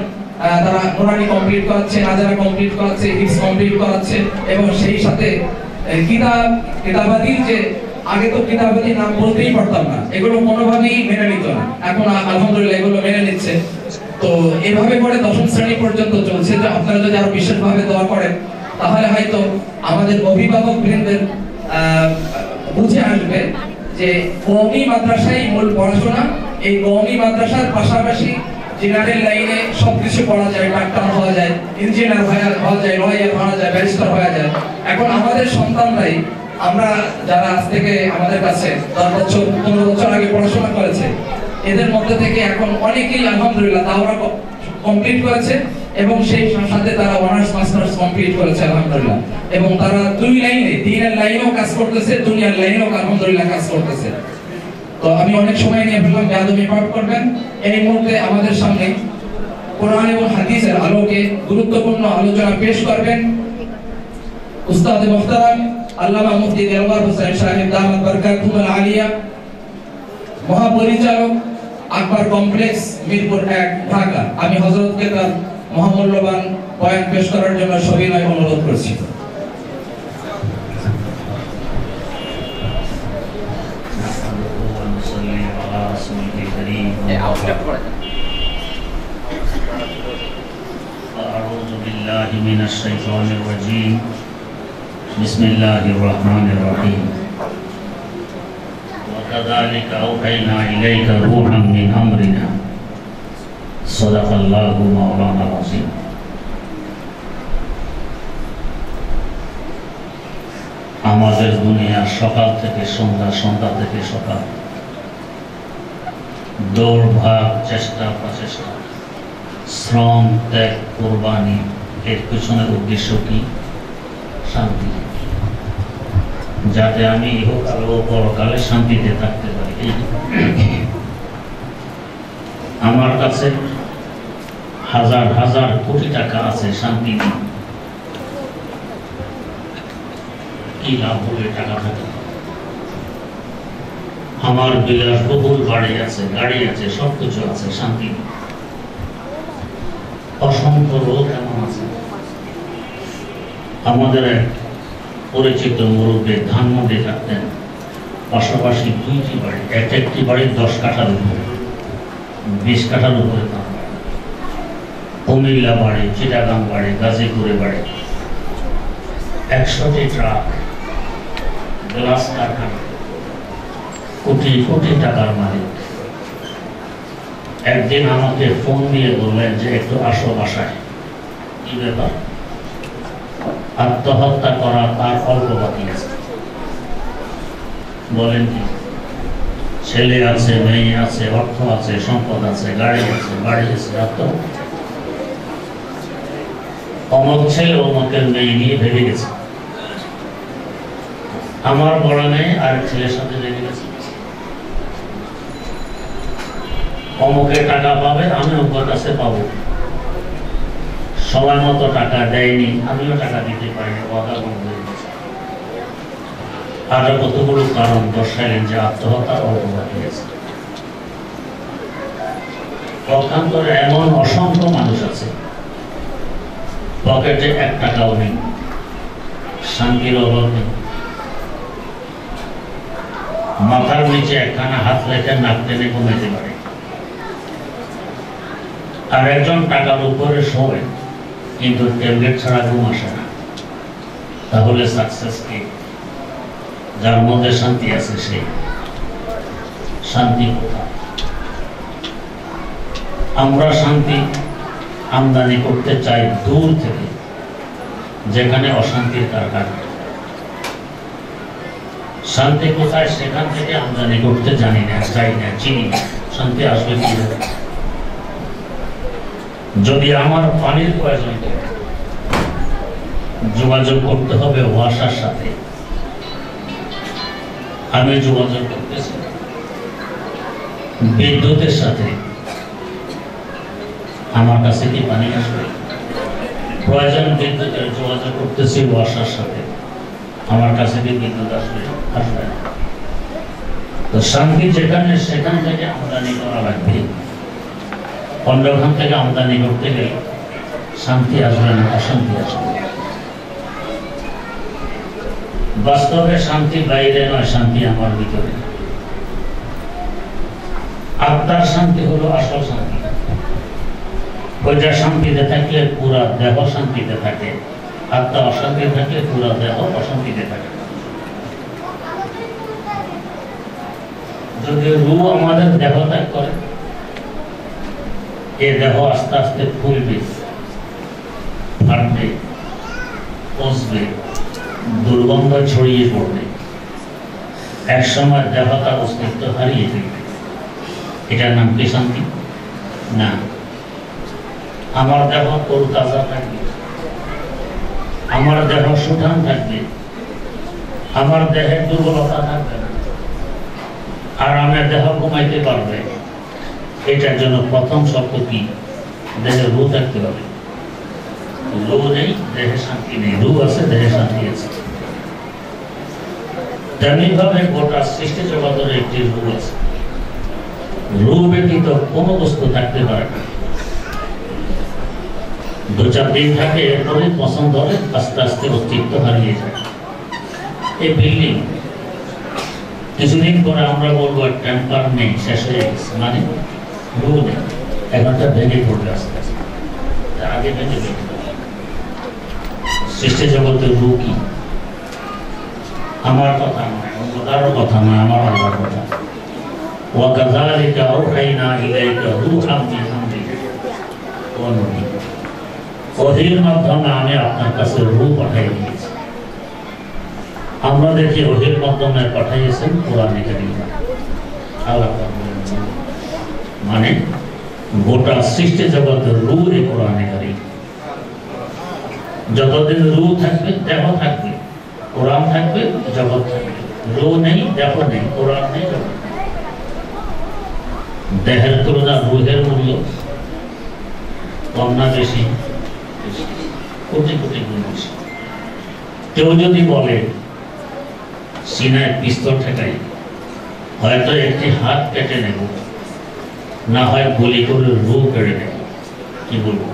তারা নুরানি কমপ্লিট করাচ্ছে, নাজারা কমপ্লিট করাচ্ছে, হিফজ কমপ্লিট করাচ্ছে এবং সেই সাথে কিতাবাদির যে আগে তো কিতাবাদি নাম বলতেই পারতাম না, এগুলো কোনোভাবেই মেনে নিত না, এখন আলহামদুলিল্লাহ এগুলো মেনে নিচ্ছে। তো এভাবে করে 10ম শ্রেণী পর্যন্ত চলছে। যে আপনারা যদি আরো বিশেষভাবে দোয়া করেন তাহলে হয়তো আমাদের অভিভাবক বৃন্দের বুঝে আসবে যে কওমি মাদ্রাসায় মূল পড়াশোনা, এই কওমি মাদ্রাসার পাশাপাশি জেনারেল লাইনে সবকিছু পড়া যায়, ডাক্তার হওয়া যায়, ইঞ্জিনিয়ার হওয়া যায়, লয়ার হওয়া যায়, ব্যারিস্টার হওয়া যায়। এখন আমাদের সন্তানরাই, আমরা যারা আজ থেকে আমাদের কাছে 10 বছর 15 বছর আগে পড়াশোনা করেছে, এদের মধ্যে থেকে এখন অনেকেই আলহামদুলিল্লাহ দাওরা কমপ্লিট করেছে এবং সেই সাথে তারা অনার্স মাস্টার্স কমপ্লিট করেছে আলহামদুলিল্লাহ, এবং তারা দুই লাইনে, দ্বীনের লাইনেও কাজ করতেছে, দুনিয়ার লাইনেও আলহামদুলিল্লাহ কাজ করতেছে। তো আমি অনেক সময় নিয়ে ফেললাম, বেয়াদবি মাফ করবেন। এই মুহূর্তে আমাদের সামনে কোরআন এবং হাদিসের আলোকে গুরুত্বপূর্ণ আলোচনা পেশ করবেন উস্তাদ মুহতারাম আল্লামা মুফতি দেওয়ার হোসেন সাহেব দামাত বরকাতুহুল আলিয়া, মহাপরিচালক আকবর কমপ্লেক্স, মিরপুর 1, ঢাকা। আমি হযরতকে তার মহামূল্যবান বয়ান পেশ করার জন্য সবিনয় অনুরোধ করছি। أعوذ بالله من الشيطان الرجيم بسم الله الرحمن الرحيم وكذلك أوحينا إليك روحا من أمرنا صدق الله مولانا العظيم আমাদের দুনিয়া সকাল থেকে সন্ধ্যা, সন্ধ্যা থেকে সকাল, দৌড় ভাগ, চেষ্টা প্রচেষ্টা, শ্রম ত্যাগ, কোরবানি, এর পিছনের উদ্দেশ্য কি? শান্তি, যাতে আমি ইহকাল ও পরকালে শান্তিতে থাকতে পারি। আমার কাছে হাজার হাজার কোটি টাকা আছে, শান্তি নেই, কি লাভ হবে টাকা থাকে? আমার বিলাসবহুল বাড়ি আছে, গাড়ি আছে, সবকিছু আছে, শান্তি নেই। অসংখ্য লোক এমন আছে। আমাদের এক পরিচিত মুরব্বী ধানমন্ডি থাকতেন, পাশাপাশি 2টি বাড়ি, একটি বাড়ির 10 কাঠার উপরে, 20 কাঠার উপরে তার বাড়ি। কুমিল্লা বাড়ি, চিটাগাং বাড়ি, গাজীপুরে বাড়ি, 100টি ট্রাক, গ্লাস কারখানা, কোটি কোটি টাকার মালিক। একদিন আমাকে ফোন দিয়ে বললেন যে একটু আসো বাসায়। কি ব্যাপার? আত্মহত্যা করা তার অল্প বাকি আছে। বলেন কি? ছেলে আছে, মেয়ে আছে, অর্থ আছে, সম্পদ আছে, গাড়ি আছে, বাড়ি আছে, আত্মহত্যা। অমক ছেলে অমকের মেয়ে নিয়ে ভেবে গেছে। আমার বড় মেয়ে আর ছেলের সাথে লেগে গেছে। অমুকে টাকা পাবে, আমি ওর কাছে পাবো। সময় মতো টাকা দেয়নি, আমিও টাকা দিতে পারিনি, ওয়াদা বন্ধ হয়ে গেছে। আরো কতগুলো কারণ দর্শাইলেন যে আত্মহত্যা অল্প বাকি আছে। পক্ষান্তরে এমন অসংখ্য মানুষ আছে, পকেটে 1 টাকাও নেই, শান্তির অভাব নেই, মাথার নিচে একখানা হাত রেখে নাক টেনে ঘুমাইতে পারে। আর একজন টাকার উপরে শোয়, কিন্তু ট্যাবলেট ছাড়া ঘুম আসে না। তাহলে সাকসেস কি? যার মধ্যে শান্তি আছে সেই। শান্তি কোথায়? আমরা শান্তি আমদানি করতে চাই দূর থেকে, যেখানে অশান্তির কারখানা। শান্তি কোথায়? সেখান থেকে আমদানি করতে জানি না, চাই না, চিনি না। শান্তি আসবে কিভাবে? যদি আমার পানির প্রয়োজন, যোগাযোগ করতে হবে ওয়াসার সাথে। আমি যোগাযোগ করতেছি বিদ্যুতের সাথে, আমার কাছে কি পানি আসবে? প্রয়োজন বিদ্যুতের, যোগাযোগ করতেছি ওয়াসার সাথে, আমার কাছে কি বিদ্যুৎ আসবে? আসবে না। তো শান্তি যেখানে, সেখান থেকে আমদানি করা লাগবে। অন্যখান থেকে আমদানি করতে গেলে শান্তি আসবে না, অশান্তি আসবে। বাস্তবে শান্তি বাইরে নয়, শান্তি আমার ভিতরে। আত্মার শান্তি হলো আসল শান্তি। ওইটা শান্তিতে থাকলে পুরা দেহ শান্তিতে থাকে, আত্মা অশান্তি থাকলে পুরা দেহ অশান্তিতে থাকে। যদি রূহ আমাদের দেহ ত্যাগ করে, এ দেহ আস্তে আস্তে ফুলবে, ফাটবে, পচবে, দুর্গন্ধ ছড়িয়ে পড়বে, একসময় দেহ তার অস্তিত্ব হারিয়ে ফেলবে। এটার নাম কি শান্তি? না। আমার দেহ তরতাজা থাকবে, আমার দেহ সুঠাম থাকবে, আমার দেহের দুর্বলতা থাকবে না, আর আমার দেহ কমাইতে পারবে। এটার জন্য প্রথম শর্ত কি? দেহে রু থাকতে হবে। রু নেই, দেহে শান্তি নেই। রু আছে, দেহে শান্তি আছে। তেমনিভাবে গোটা সৃষ্টি জগতের একটি রু আছে। রু ব্যতীত কোনো বস্তু থাকতে পারে না। 2-4 দিন থাকে, এরপরে পছন্দ ধরে, আস্তে আস্তে অস্তিত্ব হারিয়ে যায়। এই বিল্ডিং কিছুদিন পরে আমরা বলবো টেম্পার নেই, শেষ হয়ে গেছে, মানে রু নেই। এখনটা ভেঙে পড়বে আস্তে আস্তে, আগে ভেঙে পড়বে। সৃষ্টি জগতের রু কি? আমার কথা নয়, অন্য কারোর কথা নয়, আমার আল্লাহর কথা। وَكَذَلِكَ أَوْحَيْنَا إِلَيْكَ رُوحًا مِنْ أَمْرِنَا। ওহীর মাধ্যমে আমি আপনার কাছে রূহ পাঠিয়ে দিয়েছি। আমরা দেখি ওহীর মাধ্যমে পাঠিয়েছেন কোরআনে কারীম। আল্লাহ মানে গোটা সৃষ্টি জগতের রূহ এই কোরআনে কারীম। যতদিন রূহ থাকবে, দেহ থাকবে, কোরআন থাকবে, জগৎ থাকবে। রূহ নেই, দেহ নেই, কোরআন নেই, জগৎ নেই। দেহের তুলনা রূহের মূল্য কম না বেশি? কোটি কোটি গুণ বেশি। কেউ যদি বলে সিনায় পিস্তল ঠেকাই, হয়তো একটি হাত কেটে নেব, না হয় গুলি করে রূহ কেড়ে নেব, কি বলবো?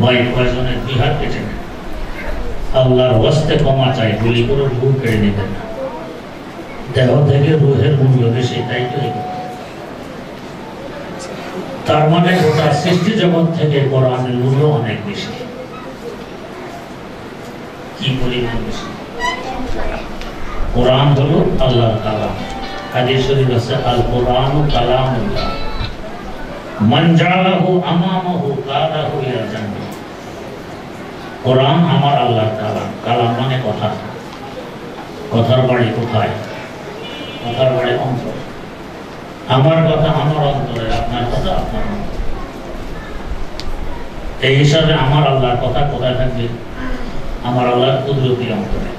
ভয় কয়জনের 2 হাত কেটে নেব, আল্লাহর ওয়াস্তে ক্ষমা চাই, গুলি করে রূহ কেড়ে নেবেন না। দেহ থেকে রূহের মূল্য বেশি, তাই তো। তার মানে গোটা সৃষ্টি জগৎ থেকে কোরআনের মূল্য অনেক বেশি। কি পরিমাণ বেশি? কোরআন হলো আল্লাহর কালাম। হাদিস শরীফ আছে, আল কোরআনু কালামুল্লাহ মান জাআলাহু আমামাহু কাদাহু ইলা জান্নাহ। কোরআন আমার আল্লাহর কালাম। কালাম মানে কথা। কথার বাড়ি কোথায়? কথার বাড়ি অন্তর। আমার কথা আমার অন্তরে, আপনার কথা আপনার অন্তরে। এই হিসাবে আমার আল্লাহর কথা কোথায় থাকবে? আমার আল্লাহর কুদরতি অন্তরে।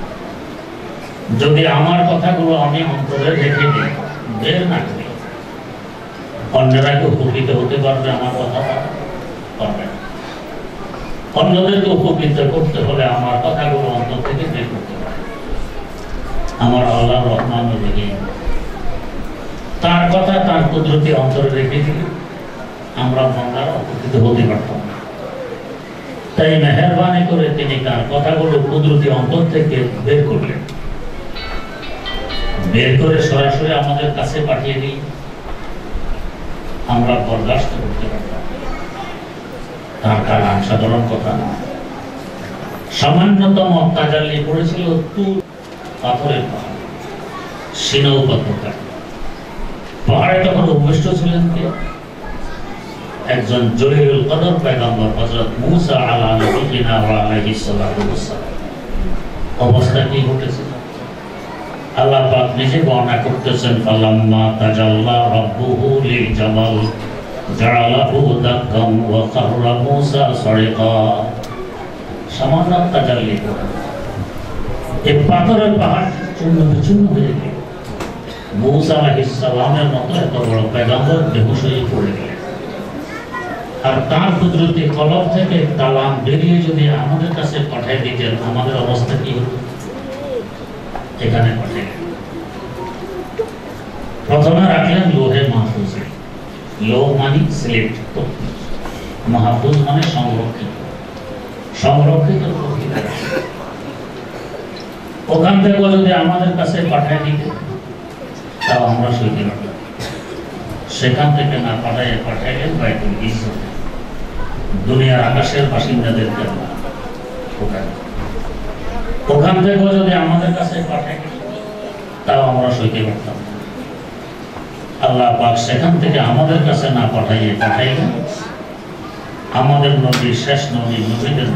যদি আমার কথাগুলো আমি অন্তরে রেখে দিই, বের না করি, অন্যরা কি উপকৃত হতে পারবে? আমার কথা পারবে না। অন্যদেরকে উপকৃত করতে হলে আমার কথাগুলো অন্তর থেকে বের করতে হবে। আমার আল্লাহ রহমান রহিম, তার কথা তার কুদরতি অন্তরে রেখে দিলে আমরা বান্দারা উপকৃত হতে পারতাম না। তাই মেহেরবানি করে তিনি তার কথাগুলো কুদরতি অন্তর থেকে বের করলেন। বের করে সরাসরি আমাদের কাছে পাঠিয়ে দিই, আমরা বরদাস্ত করতে পারতাম। তার কালাম সাধারণ কথা না। সামান্যতম তাজাল্লি করেছিল তুর পাথরের পাহাড়, সিনা উপত্যকায়। পাহাড়ে তখন উপবিষ্ট ছিলেন কে? একজন জলিলুল কদর পয়গম্বর হযরত মূসা আলাইহিস সালাতু ওয়াস সালাম। অবস্থা কি ঘটেছে আল্লাহ পাক নিজে বর্ণনা করতেছেন, ফালাম্মা তাজাল্লা রাব্বুহু লিল জাবাল জাআলাহু দাক্কাম ওয়া খাররা মূসা সারিকা। সামান্য তাজাল্লি করে এই পাথরের পাহাড় চূর্ণ বিচূর্ণ হয়ে গেল। মূসা আলাইহিস সালামের মতো এত বড় পয়গম্বর বেহুশ হয়ে পড়ে গেলেন। আর তার কুদরতি কলব থেকে কালাম বেরিয়ে যদি আমাদের কাছে পাঠিয়ে দিতেন, আমাদের অবস্থা কি হতো? এখানে পাঠিয়ে প্রথমে রাখলেন লোহে মাহফুজে। লোহ মানে সিলেট, মাহফুজ মানে সংরক্ষিত, সংরক্ষিত। ওখান থেকে যদি আমাদের কাছে পাঠিয়ে দিতে, তাও আমরা সইতে পারতাম। সেখান থেকে না পাঠাইলেন বাইতুল ইজ্জত, দুনিয়ার আকাশের বাসিন্দাদেরকে ওখান থেকে যদি আমাদের কাছে পাঠাই, তাও আমরা সইতে পারতাম। আল্লাহ পাক সেখান থেকে আমাদের কাছে না পাঠাইলেন আমাদের নবী, শেষ নবী, নবীদের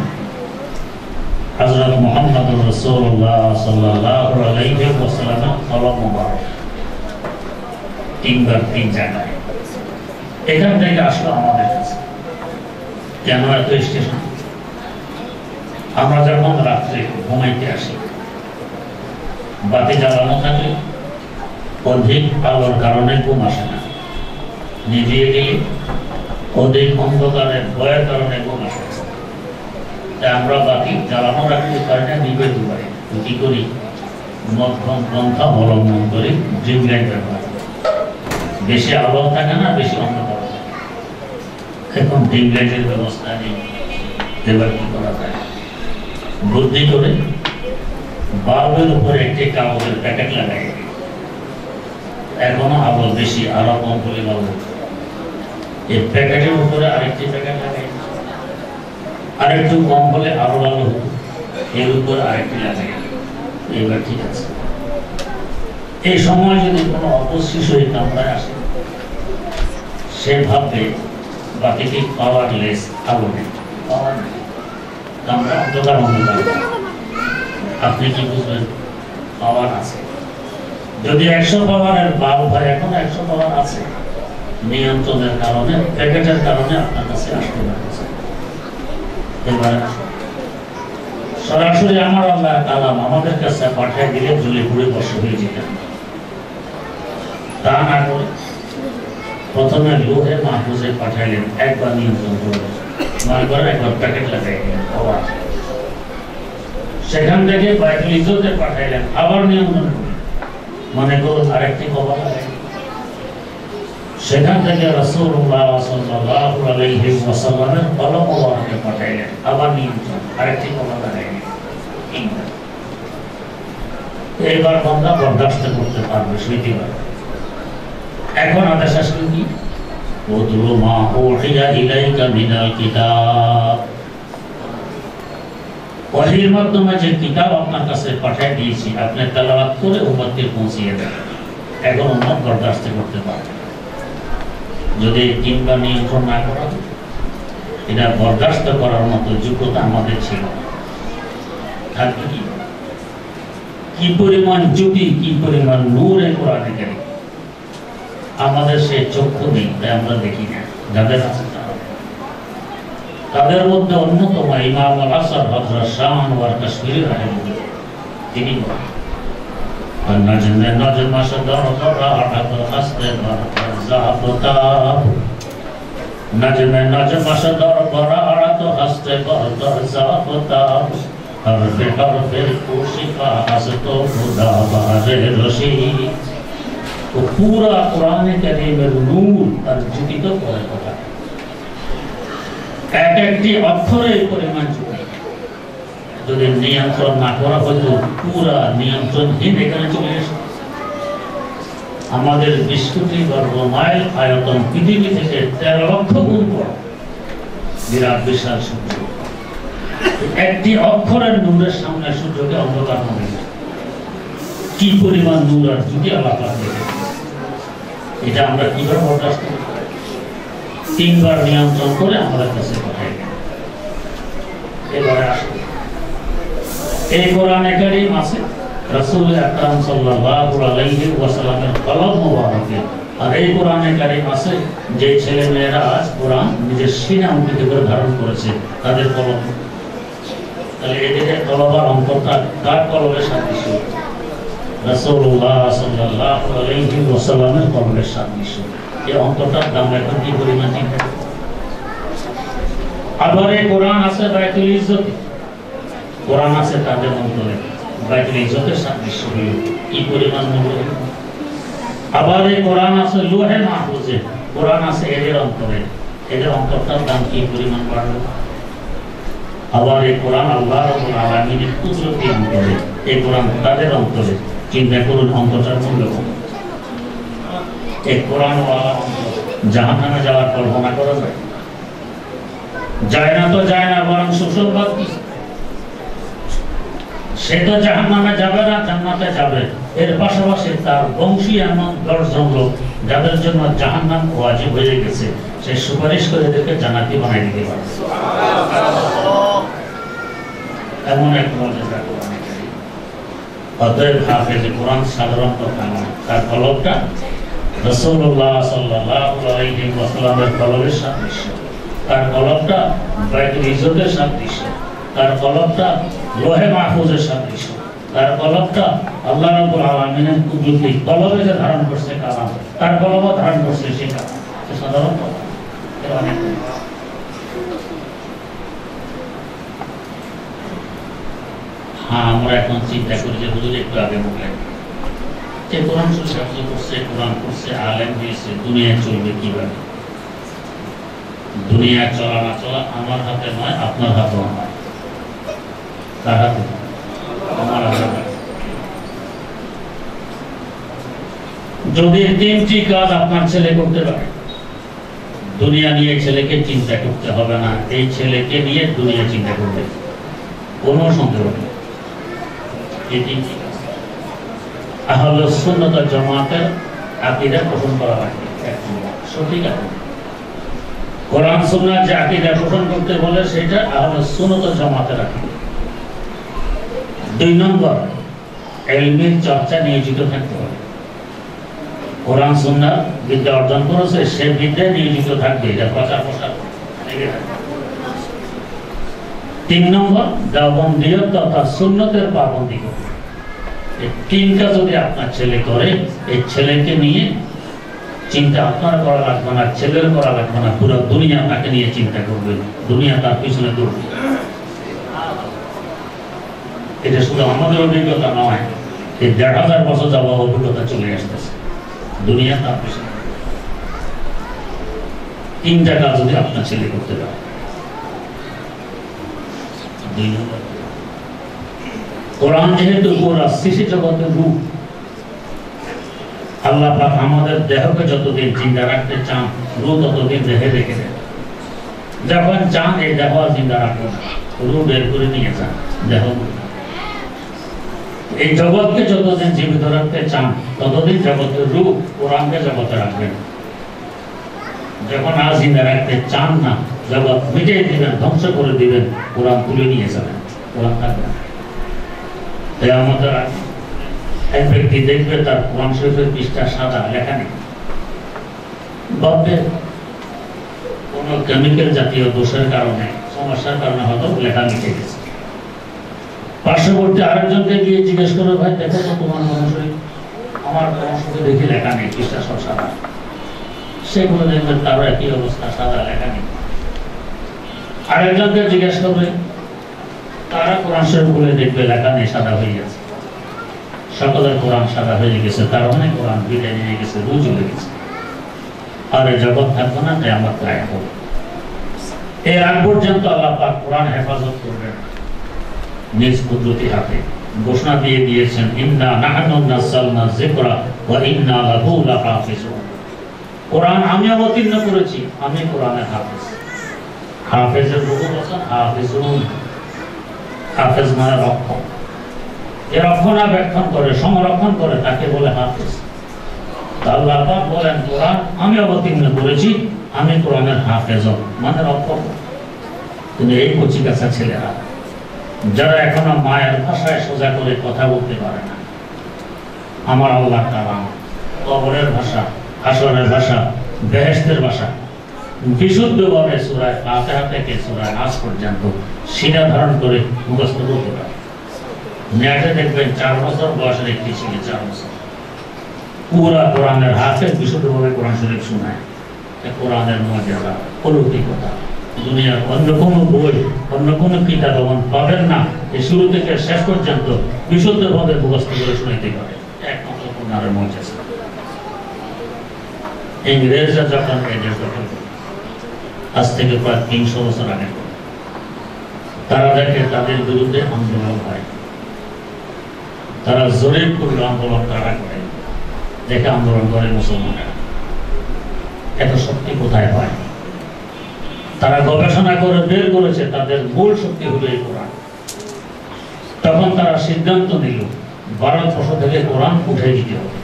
হযরত মুহাম্মদুর রাসূলুল্লাহ সাল্লাল্লাহু আলাইহি ওয়াসাল্লাম কলম মুবারক। 3 বার 3 জায়গায় এখান থেকে আসলো আমাদের কাছে। কেন এত স্টেশন? আমরা যখন রাত্রে ঘুমাইতে আসি, বাতি জ্বালানো থাকলে অধিক আলোর কারণে ঘুম আসে না, নিভিয়ে গেলে অধিক অন্ধকারের ভয়ের কারণে ঘুম আসে না। তাই আমরা বাতি জ্বালানো রাখতে পারি না, নিভে দিতে পারি। কি করি? মধ্যম পন্থা অবলম্বন করি, ড্রিম লাইট ব্যবহার করি। বেশি আলো থাকে না, বেশি অন্ধকার থাকে। এখন ড্রিম লাইটের ব্যবস্থা নেই, এবার কি করা যায়? বুদ্ধি করে বাল্বের উপরে একটি কাগজের প্যাকেট লাগাই, এখনো আলো বেশি, আরো কম করে বাল্ব, এই প্যাকেটের উপরে আরেকটি প্যাকেট লাগাই, আরেকটু কম হলে আরো ভালো হতো, এর উপরে আরেকটি লাগাই। এবার ঠিক আছে। এই সময় যদি কোনো অপশিশু এই কামরায় আসে, সে ভাববে বাকিটি পাওয়ারলেস, আলো নেই, পাওয়ার নেই, কামরা অন্ধকার অন্ধকার। আপনি কি বুঝবেন? পাওয়ার আছে। যদি 100 পাওয়ারের বাল্ব হয়, এখন 100 পাওয়ার আছে, নিয়ন্ত্রণের কারণে, প্যাকেটের কারণে আপনার কাছে আসতে পারছে। এবার সরাসরি আমার আল্লাহ কালাম আমাদের কাছে পাঠিয়ে দিলে জ্বলে পুড়ে বর্ষ হয়ে যেতেন। তা না করে প্রথমে লোহে মাহফুজে পাঠাইলেন, একবার নিয়ন্ত্রণ করলেন, নয়বার একবার প্যাকেট লাগাইলেন, পাওয়ার। সেখান থেকে বাইতুল ইজ্জতে পাঠাইলেন, আবার নিয়ন্ত্রণ করলেন, মনে করুন আরেকটি কবর লাগাইলেন। সেখান থেকে রাসূলুল্লাহ সাল্লাল্লাহু আলাইহি ওয়াসাল্লামের কলম মোবারকে পাঠাইলেন, আবার নিয়ন্ত্রণ, আরেকটি কবর লাগাইলেন। এইবার বান্দা বরদাস্ত করতে পারবে, সইতে পারবে। এখন আদেশ আসলে কি? উতলু মা উহিয়া ইলাইকা মিনাল কিতাব। ওহীর মাধ্যমে যে কিতাব আপনার কাছে পাঠিয়ে দিয়েছি, আপনি তেলাওয়াত করে উম্মতকে পৌঁছিয়ে দেন। এখন উম্মত বরদাস্ত করতে পারবে। যদি তিনবার নিয়ন্ত্রণ না করা, এটা বরদাস্ত করার মতো যোগ্যতা আমাদের ছিল না। থাকবে কি? কি পরিমাণ জ্যোতি, কি পরিমাণ নূর কোরআনে কারীম। আমাদের সেই চক্ষু নেই, তাই আমরা দেখি না। যাদের আছে তাদের মধ্যে অন্যতম ইমাম আল আসর হযরত শাহ আনোয়ার কাশমিরি রাহিমাহুল্লাহ, তিনি বলেন, নাজমে নাজম সদর রাহাত হাসতে জাবতা, নাজমে নাজম সদর রাহাত হাসতে জাবতা, হরফে হরফে কোশিকা হাসতো খুদা বারে রশি। তো পুরা কোরআনে কারীমের নূর আর জ্যোতিত করে কথা। এক একটি অক্ষরে পরিমাণ জ্যোতি। যদি নিয়ন্ত্রণ না করা হতো, পুরা নিয়ন্ত্রণহীন এখানে চলে এসে আমাদের 20 কোটি বর্গ মাইল আয়তন, পৃথিবী থেকে 13 লক্ষ গুণ বড় বিরাট বিশাল সূর্য। একটি অক্ষরের নূরের সামনে সূর্যকে অন্ধকার মনে হয়। কি পরিমাণ নূর আর জ্যোতি আল্লাহ পাক দিয়েছেন, এটা আমরা কিভাবে বরদাস্ত করব? 3 বার নিয়ন্ত্রণ করে আমাদের কাছে পাঠাই। এবারে আসুন, এই কোরআনে কারীম আছে রাসূল আকরাম সাল্লাল্লাহু আলাইহি ওয়াসাল্লামের কলম মোবারকে। আর এই কোরআনে কারীম আছে যে ছেলে মেয়েরা আজ কোরআন নিজের সিনা অঙ্কিত করে ধারণ করেছে, তাদের কলম। তাহলে এদের কলমের অন্তরটা কার কলমের সাদৃশ্য? রাসূলুল্লাহ সাল্লাল্লাহু আলাইহি ওয়াসাল্লামের কলমের সাদৃশ্য। এই অন্তরটার দাম এখন কি পরিমাণ চিন্তা। আবার এই কোরআন আছে বাইতুল ইজ্জতে, কোরআন আছে তাদের অন্তরে, বাইতুল ইজ্জতের সাদৃশ্য হলো কি পরিমাণ মূল্য। আবার এই কোরআন আছে লোহে মাহফুজে, কোরআন আছে এদের অন্তরে, এদের অন্তরটার দাম কি পরিমাণ বাড়লো। আবার এই কোরআন আল্লাহ রাব্বুল আলামিনের কুদরতি অন্তরে, এই কোরআন তাদের অন্তরে। চিন্তা করুন অন্তরটার মূল্য কত। এই কোরআনওয়ালা অন্তর জাহান্নামে যাওয়ার কল্পনা করা যায়? যায় না তো যায় না, বরং সুসংবাদ কি, সে তো জাহান্নামে যাবে না, জান্নাতে যাবে। এর পাশাপাশি তার বংশী এমন 10 জন লোক যাদের জন্য জাহান্নাম ওয়াজিব হয়ে গেছে, সে সুপারিশ করে এদেরকে জান্নাতি বানাই দিতে পারে। এমন এক মর্যাদা কোরআনে কারীম। অতএব হাফেজ কোরআন সাধারণ কথা নয়, তার কলমটা রাসূলুল্লাহ সাল্লাল্লাহু আলাইহি ওয়াসাল্লামের কলমের সাদৃশ্য। তার কলমটা বাইতুল ইজ্জতের সাদৃশ্য, তার কলমটা লোহে মাহফুজের সাদৃশ্য, তার কলমটা আল্লাহ রাব্বুল আলামিনের কুদরতি কলমে যে ধারণ করছে কালাম, তার কলমও ধারণ করছে সে কালাম। সাধারণ কথা, এর অনেক। হ্যাঁ, আমরা এখন চিন্তা করি যে হুজুর একটু আগে বললেন যে কোরআন শরীফ করছে, কোরআন করছে, আলেম দিয়েছে, দুনিয়া চলবে কিভাবে? দুনিয়া চলা না চলা আমার হাতে নয়, আপনার হাতেও নয়, তার হাতে আমার হাতে। যদি তিনটি কাজ আপনার ছেলে করতে পারে, দুনিয়া নিয়ে ছেলেকে চিন্তা করতে হবে না, এই ছেলেকে নিয়ে দুনিয়া চিন্তা করবে, কোনো সন্দেহ নেই। এই তিনটি কাজ আহলুস সুন্নাত ওয়াল জামাতের আকীদা পোষণ করা লাগে, সঠিক আকীদা। কোরআন সুন্নাহ যে আকীদা পোষণ করতে বলে সেটা আহলুস সুন্নাত ওয়াল জামাতের আকীদা। 2 নম্বর, ইলমের চর্চা নিয়োজিত থাকতে হবে। কোরআন সুন্নাহ বিদ্যা অর্জন করেছে, সে বিদ্যায় নিয়োজিত থাকবে, এটা প্রচার প্রসার। 3 নম্বর, দেওবন্দিয়ত তথা সুন্নতের পাবন্দি করবে। এই 3 কাজ যদি আপনার ছেলে করে, এই ছেলেকে নিয়ে চিন্তা আপনার করা লাগবে না, ছেলের করা লাগবে না, পুরো দুনিয়া তাকে নিয়ে চিন্তা করবে, দুনিয়া তার পিছনে দৌড়বে। এটা শুধু আমাদের অভিজ্ঞতা নয়, এই 1500 বছর যাওয়া অভিজ্ঞতা চলে আসতেছে, দুনিয়া তার পিছনে। 3টা কাজ যদি আপনার ছেলে করতে পারে। 2 নম্বর, কোরআন যেহেতু পুরা সৃষ্টি জগতের রূপ, আল্লাহ পাক আমাদের দেহকে যতদিন জিন্দা রাখতে চান, রূহ ততদিন দেহে রেখে দেন। যখন চান এই দেহ জিন্দা রাখুন, রূহ বের করে নিয়ে যান, দেহ। এই জগৎকে যতদিন জীবিত রাখতে চান, ততদিন জগতের রূহ কোরআনকে জগতে রাখবেন। যখন আর জিন্দা রাখতে চান না, জগৎ মিটিয়ে দিবেন, ধ্বংস করে দিবেন, কোরআন তুলে নিয়ে যাবেন, কোরআন থাকবে না। তাই আমাদের এক ব্যক্তি দেখবে তার কোরআন শরীফের পৃষ্ঠা সাদা, লেখা নেই, ভাববে কোন কেমিক্যাল জাতীয় দোষের কারণে, সমস্যার কারণে হয়তো লেখা মিটে গেছে। পার্শ্ববর্তী আরেকজনকে গিয়ে জিজ্ঞেস করে, ভাই দেখো তো তোমার কোরআন শরীফ, আমার কোরআন শরীফে দেখি লেখা নেই, পৃষ্ঠা সব সাদা। সেগুলো দেখবেন তারও একই অবস্থা, সাদা, লেখা নেই। আরেকজনকে জিজ্ঞেস করবে, তারা কোরআন শরীফ খুলে দেখবে লেখা নেই, সাদা হয়ে গেছে। সকলের কোরআন সাদা হয়ে গেছে, তার মানে কোরআন বিদায় নিয়ে গেছে, রূহ চলে গেছে, আর এই জগৎ থাকবে না, তাই আমার গায়ে হবে। এর আগ পর্যন্ত আল্লাহ পাক কোরআন হেফাজত করবেন নিজ কুদরতি হাতে। ঘোষণা দিয়ে দিয়েছেন, ইন্না নাহনু নাযালনা যিকরা ওয়া ইন্না লাহু লাহাফিজুন। কোরআন আমি অবতীর্ণ করেছি, আমি কোরআনের হাফেজ। হাফেজের বহু বচন হাফিজুন, হাফেজ মানে রক্ষক। এর রক্ষণাবেক্ষণ করে, সংরক্ষণ করে, তাকে বলে হাফেজ। আল্লাহ পাক বলেন, কোরআন আমি অবতীর্ণ করেছি, আমি কোরআনের হাফেজ মানে রক্ষক। কিন্তু এই কচি কাঁচা ছেলেরা যারা এখনো মায়ের ভাষায় সোজা করে কথা বলতে পারে না, আমার আল্লাহর কালাম, কবরের ভাষা, হাসরের ভাষা, বেহেশতের ভাষা, বিশুদ্ধভাবে সূরা ফাতিহা থেকে সূরা নাস পর্যন্ত সিনা ধারণ করে মুখস্থ করতে পারে। নেটে দেখবেন 4 বছর বয়সের একটি ছেলে, 4 বছর, পুরা কোরআনের হাফেজ, বিশুদ্ধভাবে কোরআন শরীফ শোনায়। কোরআনের মর্যাদা, অলৌকিকতা দুনিয়ার অন্য কোনো বই, অন্য কোনো কিতাব এমন পাবেন না এই শুরু থেকে শেষ পর্যন্ত বিশুদ্ধভাবে মুখস্থ করে শোনাইতে পারে, একমাত্র কোরআনের মর্যাদা। ইংরেজরা যখন এদের দখল করে, আজ থেকে প্রায় 300 বছর আগে, তারা দেখে তাদের বিরুদ্ধে আন্দোলন হয়, তারা জরিপ করলো, আন্দোলন তারা করে, দেখে আন্দোলন করে মুসলমানরা। এত শক্তি কোথায় পায়? তারা গবেষণা করে বের করেছে তাদের মূল শক্তি হলো এই কোরআন। তখন তারা সিদ্ধান্ত নিল ভারতবর্ষ থেকে কোরআন উঠে দিতে হবে,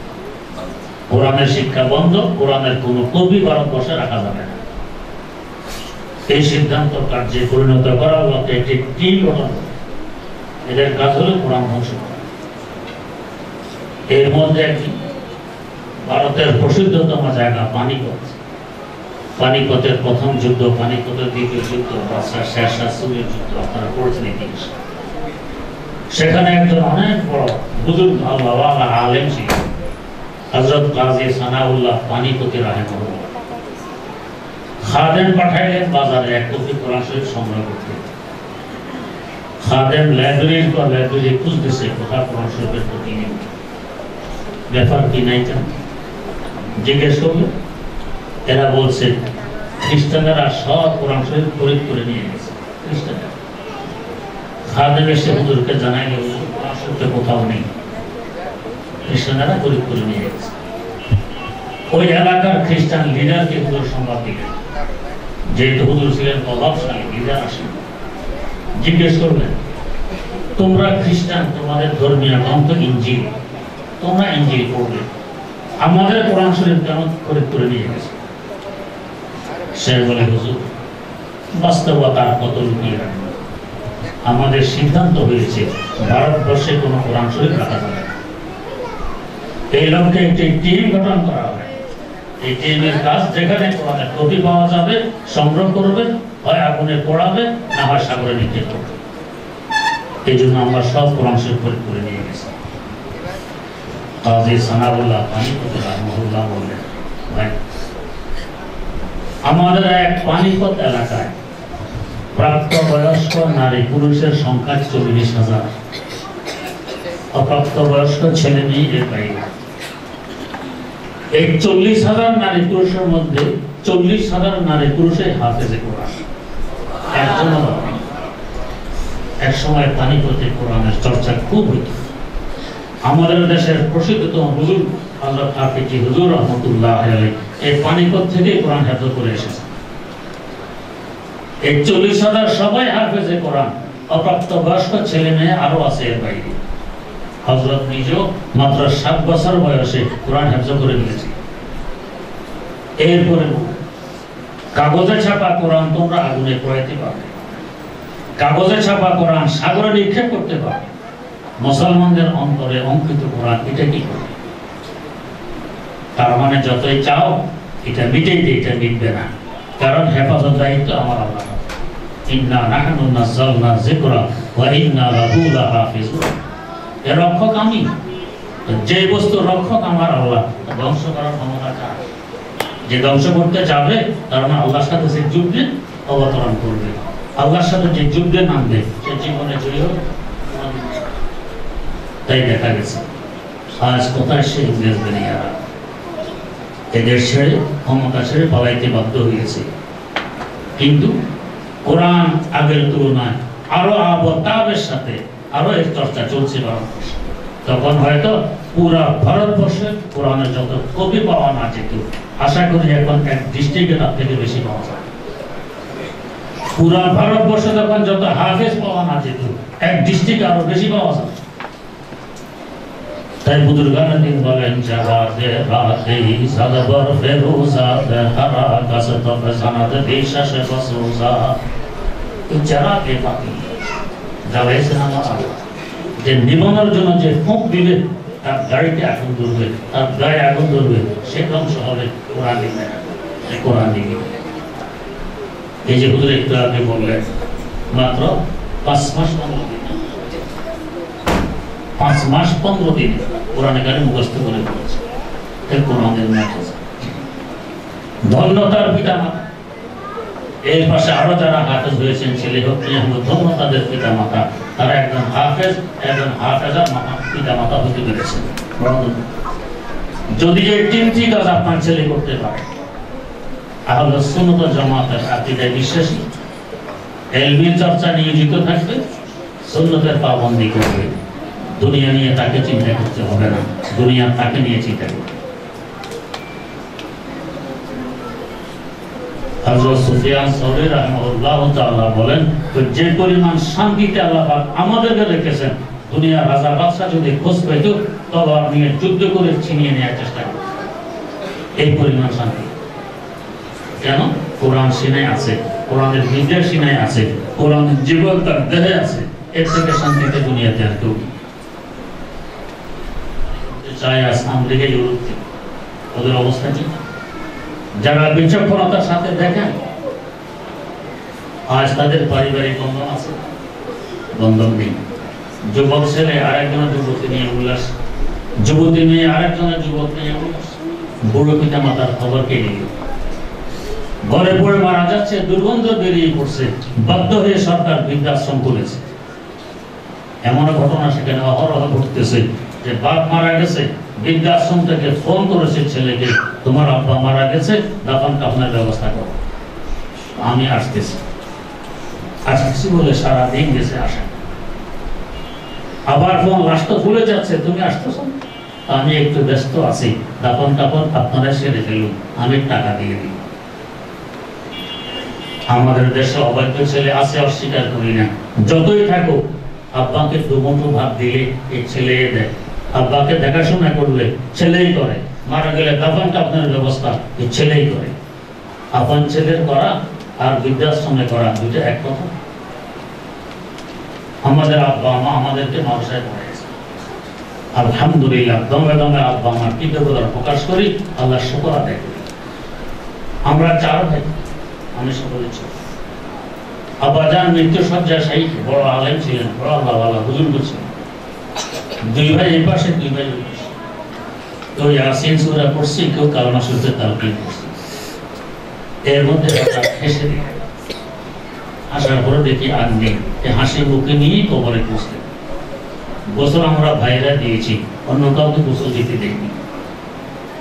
কোরআনের শিক্ষা বন্ধ, কোরআনের কোনো কবি ভারতবর্ষে রাখা যাবে না। এই সিদ্ধান্ত কার্যে পরিণত করার লক্ষ্যে একটি টিম গঠন করে, এদের কাজ হলো কোরআন ধ্বংস করা। এর মধ্যে একটি ভারতের প্রসিদ্ধতম জায়গা পানিপথ, পানিপথের প্রথম যুদ্ধ, পানিপথের দ্বিতীয় যুদ্ধ, বাদশাহ শেরশাহ সূরির যুদ্ধ আপনারা পড়েছেন ইতিহাস। সেখানে একজন অনেক বড় বুজুর্গ আল্লাহ আলেম ছিল, হযরত কাজী সানাউল্লাহ পানিপতি রাহিমাহুল্লাহ। খাদেম পাঠাইলেন বাজারে এক কপি কোরআন শরীফ সংগ্রহ করতে। খাদেম লাইব্রেরির পর লাইব্রেরি খুঁজতেছে কোথায় কোরআন শরীফের কপি নেই, ব্যাপার কি নাই কেন জিজ্ঞেস করলো। এরা বলছে খ্রিস্টানেরা সব কোরআন শরীফ খরিদ করে নিয়ে গেছে। খ্রিস্টানেরা খাদেম এসে হুজুরকে জানাইলে হুজুর কোরআন শরীফে কোথাও নেই, খ্রিস্টানেরা খরিদ করে নিয়ে গেছে। ওই এলাকার খ্রিস্টান লিডারকে হুজুর সংবাদ দিলেন, যেহেতু হুজুর ছিলেন প্রভাবশালী লিডার, আসেন জিজ্ঞেস করবেন তোমরা খ্রিস্টান, তোমাদের ধর্মীয় গ্রন্থ ইনজিল, তোমরা ইনজিল পড়বে, আমাদের কোরআন শরীফ কেন খরিদ করে নিয়ে গেছে? সে বলে হুজুর বাস্তবতা কত লুকিয়ে রাখবে, আমাদের সিদ্ধান্ত হয়েছে ভারতবর্ষে কোনো কোরআন শরীফ রাখা যাবে না। এই লক্ষ্যে একটি টিম গঠন করা হয়। এই টিমের কাজ যেখানে কোরআনের কপি পাওয়া যাবে সংগ্রহ করবে, হয় আগুনে পোড়াবে, না হয় সাগরে নিক্ষেপ করবে। এই জন্য আমরা সব কোরআন শরীফ খরিদ করে নিয়ে গেছি। কাজী সানাউল্লাহ পানিপতি রাহিমাহুল্লাহ বললেন, ভাই আমাদের এক পানিপত এলাকায় প্রাপ্তবয়স্ক নারী পুরুষের সংখ্যা 40,000, অপ্রাপ্তবয়স্ক ছেলে মেয়ে এর বাইরে। এই 40,000 নারী পুরুষের মধ্যে 40,000 নারী পুরুষের হাফেজে কোরআন। এক সময় পানিপথে কোরআনের চর্চা খুব হইত। আমাদের দেশের প্রসিদ্ধ হুজুর হযরত হাফেজ হুজুর রহমাতুল্লাহ আলাইহি এই পানিপথ থেকে কোরআন হেফজ করে এসেছেন। এই 40,000 সবাই হাফেজে কোরআন, অপ্রাপ্তবয়স্ক ছেলে মেয়ে আরো আছে এর বাইরে। হযরত নিজেও মাত্র 7 বছর বয়সে কোরআন হেফজ করে নিয়েছে। এরপরে কাগজে ছাপা কোরআন তোমরা আগুনে পোড়াইতে পারবে, কাগজে ছাপা কোরআন সাগরে নিক্ষেপ করতে পারবে। মুসলমানদের অন্তরে অঙ্কিত কোরআন এটা কি করবে? তার মানে যতই চাও এটা মিটাইতে, এটা মিটবে না, কারণ হেফাজত দায়িত্ব আমার আল্লাহ। ইন্না নাহনু নাযালনা যিকরা ওয়া ইন্না লাহু লাহাফিজুন। এর রক্ষক আমি, যে বস্তু রক্ষক আমার আল্লাহ, ধ্বংস করার ক্ষমতা কার? যে ধ্বংস করতে যাবে তার মানে আল্লাহর সাথে সে যুদ্ধে অবতরণ করবে, আল্লাহর সাথে যে যুদ্ধে নামবে সে জীবনে জয়ী হবে। তাই দেখা গেছে আজ কোথায় সে ইংরেজ বেনিয়ারা এদের ছেড়ে ক্ষমতা ছেড়ে পালাইতে বাধ্য হয়েছে। কিন্তু কোরআন আগের তুলনায় আরো আবতাবের সাথে আরো এর চর্চা চলছে ভারতবর্ষে। তখন হয়তো পুরা ভারতবর্ষে কোরআনের যত কপি পাওয়া না যেত, আশা করি এখন এক ডিস্ট্রিক্টে তার থেকে বেশি পাওয়া যায়। পুরা ভারতবর্ষে তখন যত হাফেজ পাওয়া না যেত, এক ডিস্ট্রিক্টে আরো বেশি পাওয়া যায়। তাই বুজুর্গানে দিন বলেন জাহাদে রাতে সাদবর ফেরুজাত হারা গাসত ফসানাত দেশাশে বসুজা। এই জারাতে বাকি যাবেছে না যে নিবনের জন্য যে ফুঁক দিবে তার গাড়িতে আগুন ধরবে, তার গায়ে আগুন ধরবে, সে ধ্বংস হবে। কোরআন দিবে না, কোরআন দিবে। এই যে হুজুর একটু আগে বললেন মাত্র 5 মাস 15 দিন, 5 মাস 15 দিন কোরআনে কারিম মুখস্থ করে পড়েছে। এর কোরআনের ম্যাথ ধন্য তার পিতা মাতা। এর পাশে আরো যারা হাফেজ হয়েছেন ছেলে হোক মেয়ে হোক, ধন্য তাদের পিতা মাতা। তারা একজন হাফেজ, একজন হাফেজার পিতা মাতা হতে পেরেছেন। যদি এই 3টি কাজ আপনার ছেলে করতে পারে, আহলে সুন্নাত ওয়াল জামাতের আকীদায় বিশ্বাসী, ইলমি চর্চা নিয়োজিত থাকবে, সুন্নতের পাবন্দি করবে, দুনিয়া নিয়ে তাকে চিন্তা করতে হবে না, দুনিয়া তাকে নিয়ে চিন্তা করবে। হযরত সুফিয়ান সাওরী রাহিমাহুল্লাহ তাআলা বলেন, যে পরিমাণ শান্তিতে আল্লাহ পাক আমাদেরকে রেখেছেন, দুনিয়ার রাজা বাদশা যদি খোঁজ পেত তলোয়ার নিয়ে যুদ্ধ করে ছিনিয়ে নেওয়ার চেষ্টা করত। এই পরিমাণ শান্তি কেন? কোরআন সিনায় আছে, কোরআনের বিদ্যা সিনায় আছে, কোরআনের জীবন তার দেহে আছে। এর থেকে শান্তিতে দুনিয়াতে আর কেউ চায়। আজ আমেরিকা ইউরোপ ওদের অবস্থা কি? যারা বিচক্ষণতার সাথে দেখেন, আজ তাদের পারিবারিক বন্ধন আছে, বন্ধন নেই। যুবক ছেলে আরেকজনের যুবতী নিয়ে উল্লাস, যুবতী মেয়ে আরেকজনের যুবক নিয়ে উল্লাস, বুড়ো পিতা মাতার খবর কে নিল, ঘরে পড়ে মারা যাচ্ছে, দুর্গন্ধ বেরিয়ে পড়ছে, বাধ্য হয়ে সরকার বৃদ্ধাশ্রম খুলেছে। এমন ঘটনা সেখানে অহরহ ঘটতেছে যে বাপ মারা গেছে, বৃদ্ধাশ্রম থেকে ফোন করেছে ছেলেকে, তোমার আব্বা মারা গেছে, দাফন কাফনের ব্যবস্থা করো, আমি আসতেছি। আসতেছি বলে সারাদিন গেছে, আসে। আবার ফোন, লাশ তো ভুলে যাচ্ছে, তুমি আসতেছ? আমি একটু ব্যস্ত আছি, দাফন কাফন আপনারা সেরে ফেলুন, আমি টাকা দিয়ে দিই। আমাদের দেশে অবৈধ ছেলে আছে, অস্বীকার করি না, যতই থাকুক, আব্বাকে দুমুঠো ভাত দিলে এই ছেলে দেয়, আব্বাকে দেখাশোনা করলে ছেলেই করে, মারা গেলে দাফন কাফনের ব্যবস্থা এই ছেলেই করে। আপন ছেলের করা আর বৃদ্ধাশ্রমে করা দুটো এক কথা। আমাদের আব্বা মা আমাদেরকে মাদ্রাসায় পড়াইছে, আলহামদুলিল্লাহ, দমে দমে আব্বা আমার কৃতজ্ঞতা প্রকাশ করি, আল্লাহ শুকর আদায় করি। আমরা 4 ভাই, আমি সকলে ছোট। আব্বাজান মৃত্যু শয্যা শায়ী, বড় আলেম ছিলেন, বড় আল্লাহওয়ালা বুজুর্গ ছিলেন। 2 ভাই এই পাশে, 2 ভাই ওই পাশে। কেউ ইয়াসিন সূরা পড়ছে, কেউ কালমা শরীফের তালকিন পড়ছে। এর মধ্যে হেসে দিই, আসার পরে দেখি আর নেই, হাসি মুখে নিয়েই কবরে পৌঁছলেন। গোসল আমরা ভাইরা দিয়েছি, অন্য কাউকে গোসল দিতে দেখিনি।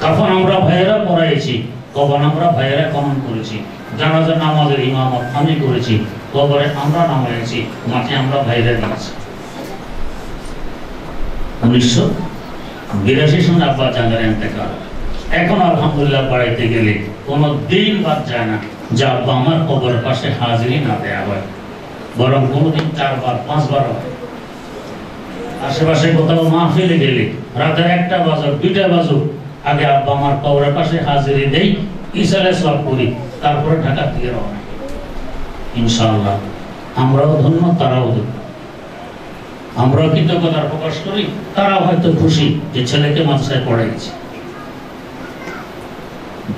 কাফন আমরা ভাইয়েরা পড়াইছি, কবর আমরা ভাইয়েরা খনন করেছি, জানাজা নামাজের ইমামত আমি করেছি, কবরে আমরা নামাইছি, মাঠে আমরা ভাইয়েরা দিয়েছি। 1982 সনে আব্বা জানের ইন্তেকাল। এখন আলহামদুলিল্লাহ বাড়িতে গেলে কোনো দিন বাদ যায় না যে আব্বা আমার কবরের পাশে হাজিরি না দেয়া হয়, বরং কোনোদিন 4 বার 5 বার হয়। আশেপাশে কোথাও মাহফিলে গেলে রাতের 1টা বাজুক 2টা বাজুক, আগে আব্বা আমার কবরের পাশে হাজিরি দেই, ইশারে সওয়াব করি, তারপরে ঢাকা থেকে রওনা। ইনশাআল্লাহ আমরাও ধন্য, তারাও ধন্য। আমরাও কৃতজ্ঞতা প্রকাশ করি, তারাও হয়তো খুশি যে ছেলেকে মাদ্রাসায় পড়াইছে।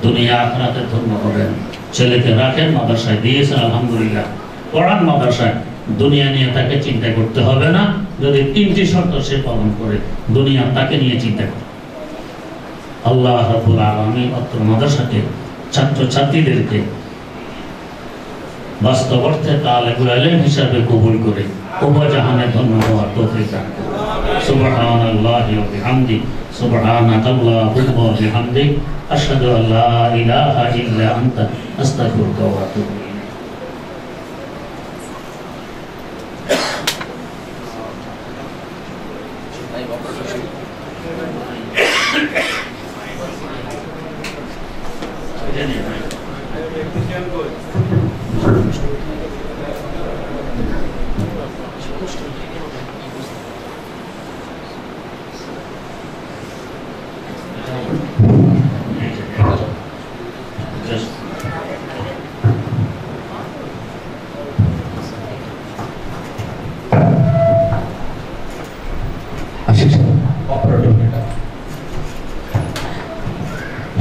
দুনিয়া আখিরাতে ধন্য হবেন। ছেলেকে রাখেন মাদ্রাসায়, দিয়েছেন আলহামদুলিল্লাহ, পড়ান মাদ্রাসায়, দুনিয়া নিয়ে তাকে চিন্তা করতে হবে না। যদি 3টি শর্ত সে পালন করে, দুনিয়া তাকে নিয়ে চিন্তা করে। আল্লাহ রাব্বুল আলামিন অত্র মাদ্রাসাকে, ছাত্র ছাত্রীদেরকে বাস্তব অর্থে তালেবুল ইলম হিসাবে কবুল করে উভয় জাহানে ধন্য হওয়ার তৌফিক দান করুন। সুবহানাল্লাহি ওয়া বিহামদিহি, সুবহানাকাল্লাহুম্মা ওয়া বিহামদিক, আশহাদু আল লা ইলাহা ইল্লা আনতা, আস্তাগফিরুকা ওয়া আতুবু ইলাইক।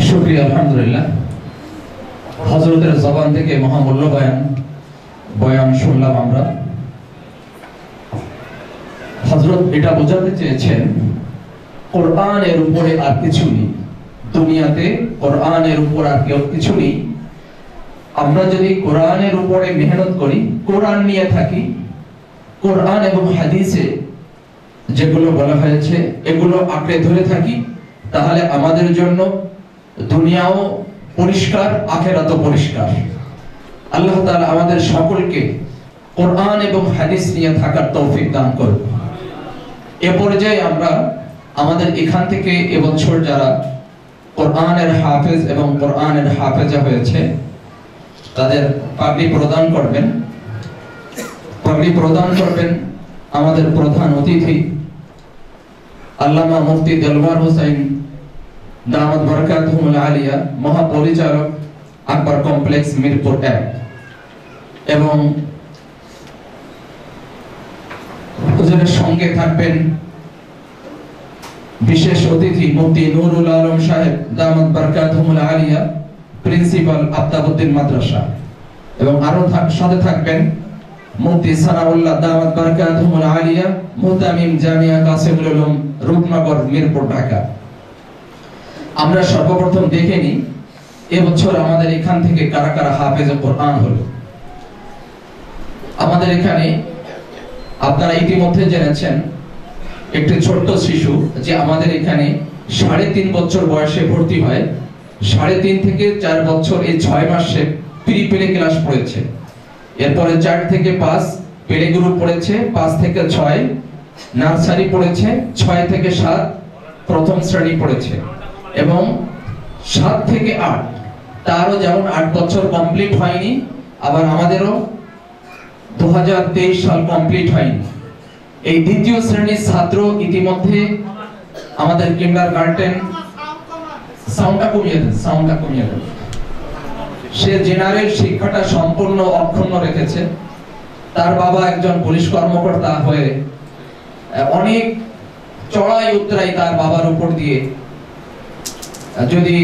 শুকরিয়া, আলহামদুলিল্লাহ। হযরতের জবান থেকে মহামূল্য বয়ান শুনলাম আমরা। হযরত এটা বোঝাতে চেয়েছেন কোরআনের উপরে আর কিছু নেই, দুনিয়াতে কোরআনের উপর আর কিছু নেই। আমরা যদি কোরআনের উপরে মেহনত করি, কোরআন নিয়ে থাকি, কোরআন এবং হাদিসে যেগুলো বলা হয়েছে এগুলো আঁকড়ে ধরে থাকি, তাহলে আমাদের জন্য দুনিয়াও পরিষ্কার, আখিরাতও পরিষ্কার। আল্লাহ তাআলা আমাদের সকলকে কোরআন এবং হাদিস নিয়ে থাকার তৌফিক দান করুন। এ পর্যায়ে আমরা আমাদের এখান থেকে এবছর যারা কোরআনের হাফেজ এবং কোরআনের হাফেজা হয়েছে তাদের পাগড়ি প্রদান করবেন। পাগড়ি প্রদান করবেন আমাদের প্রধান অতিথি আল্লামা মুফতি দেলওয়ার হোসেন দামাত বরকাতুহুল আলিয়া, মহাপরিচালক আকবর কমপ্লেক্স মিরপুর 1, এবং হুজুরের সঙ্গে থাকবেন বিশেষ অতিথি মুফতি নুরুল আলম সাহেব দামাত বরকাতুহুল আলিয়া, প্রিন্সিপাল আফতাবউদ্দিন মাদ্রাসা, এবং আরো সাথে থাকবেন মুফতি সানাউল্লাহ দাওয়াত বারাকাতুহুল আলিয়া, মুহতামিম জামিয়া কাসিমুল উলুম রূপনগর মিরপুর ঢাকা। আমরা সর্বপ্রথম দেখে নিই এবছর আমাদের এখান থেকে কারা কারা হাফেজ কোরআন হলো। আমাদের এখানে আপনারা ইতিমধ্যে জেনেছেন একটি ছোট্ট শিশু যে আমাদের এখানে 3.5 বছর বয়সে ভর্তি হয়, 3.5 থেকে 4 বছর এই 6 মাসে প্রি প্লে ক্লাস পড়েছে। এরপরে 4 থেকে 5 প্লে গ্রুপ পড়েছে, 5 থেকে 6 নার্সারি পড়েছে, 6 থেকে 7 প্রথম শ্রেণী পড়েছে, এবং 7 থেকে 8 তারও যেমন 8 বছর কমপ্লিট হয়নি, আবার আমাদেরও 2023 সাল কমপ্লিট হয়নি। এই দ্বিতীয় শ্রেণীর ছাত্র ইতিমধ্যে আমাদের কিন্ডারগার্টেন সাউন্ডটা কমিয়ে দেন, সে জেনারেল শিক্ষাটা সম্পূর্ণ অক্ষুণ্ণ রেখেছে। তার বাবা একজন পুলিশ কর্মকর্তা হয়ে অনেক চড়াই উতরাই তার বাবার উপর দিয়ে, যদি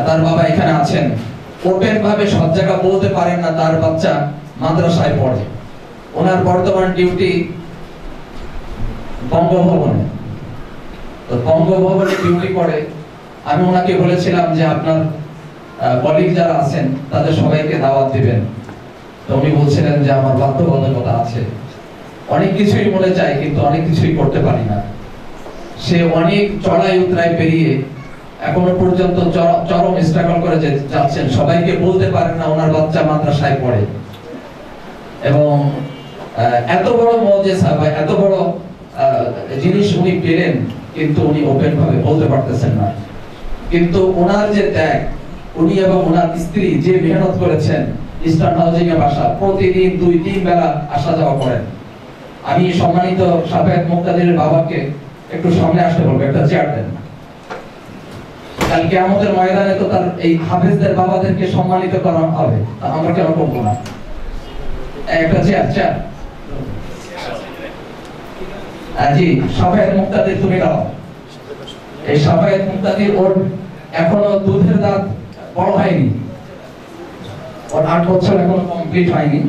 তার বাবা এখানে আছেন, ওপেন ভাবে সব জায়গা বলতে পারেন না তার বাচ্চা মাদ্রাসায় পড়ে। ওনার বর্তমান ডিউটি বঙ্গভবনে, তো বঙ্গভবনে ডিউটি করে। আমি ওনাকে বলেছিলাম যে আপনার কলিগ যারা আছেন তাদের সবাইকে দাওয়াত দিবেন, তো উনি বলছিলেন যে আমার বাধ্যবাধকতা আছে, অনেক কিছুই মনে চাই কিন্তু অনেক কিছুই করতে পারি না। সে অনেক চড়াই উতরাই পেরিয়ে এখনো পর্যন্ত চরম স্ট্রাগল করে যাচ্ছেন, সবাইকে বলতে পারেন না ওনার বাচ্চা মাদ্রাসায় পড়ে। এবং এত বড় মুআজিজা বা এত বড় জিনিস উনি পেলেন, কিন্তু উনি ওপেন ভাবে বলতে পারতেছেন না। কিন্তু ওনার যে ত্যাগ, উনি এবং ওনার স্ত্রী যে মেহনত করেছেন, ইস্টার্ন হাউজিং এ বাসা, প্রতিদিন 2-3 বেলা আসা যাওয়া করেন। আমি সম্মানিত সাফায়েত মুক্তাদিরের বাবাকে একটু সামনে আসতে বলবো, একটা চেয়ার দেন। কাল কিয়ামতের ময়দানে তো তার এই হাফেজদের বাবাদেরকে সম্মানিত করা হবে, আমরা কেন করবো না? একটা চেয়ার জি, সাফায়েত মুক্তাদির তুমি দাও। এই সাফায়েত মুক্তাদির ওর এখনো দুধের দাঁত বড় হয়নি, ওর 8 বছর এখনো কমপ্লিট হয়নি।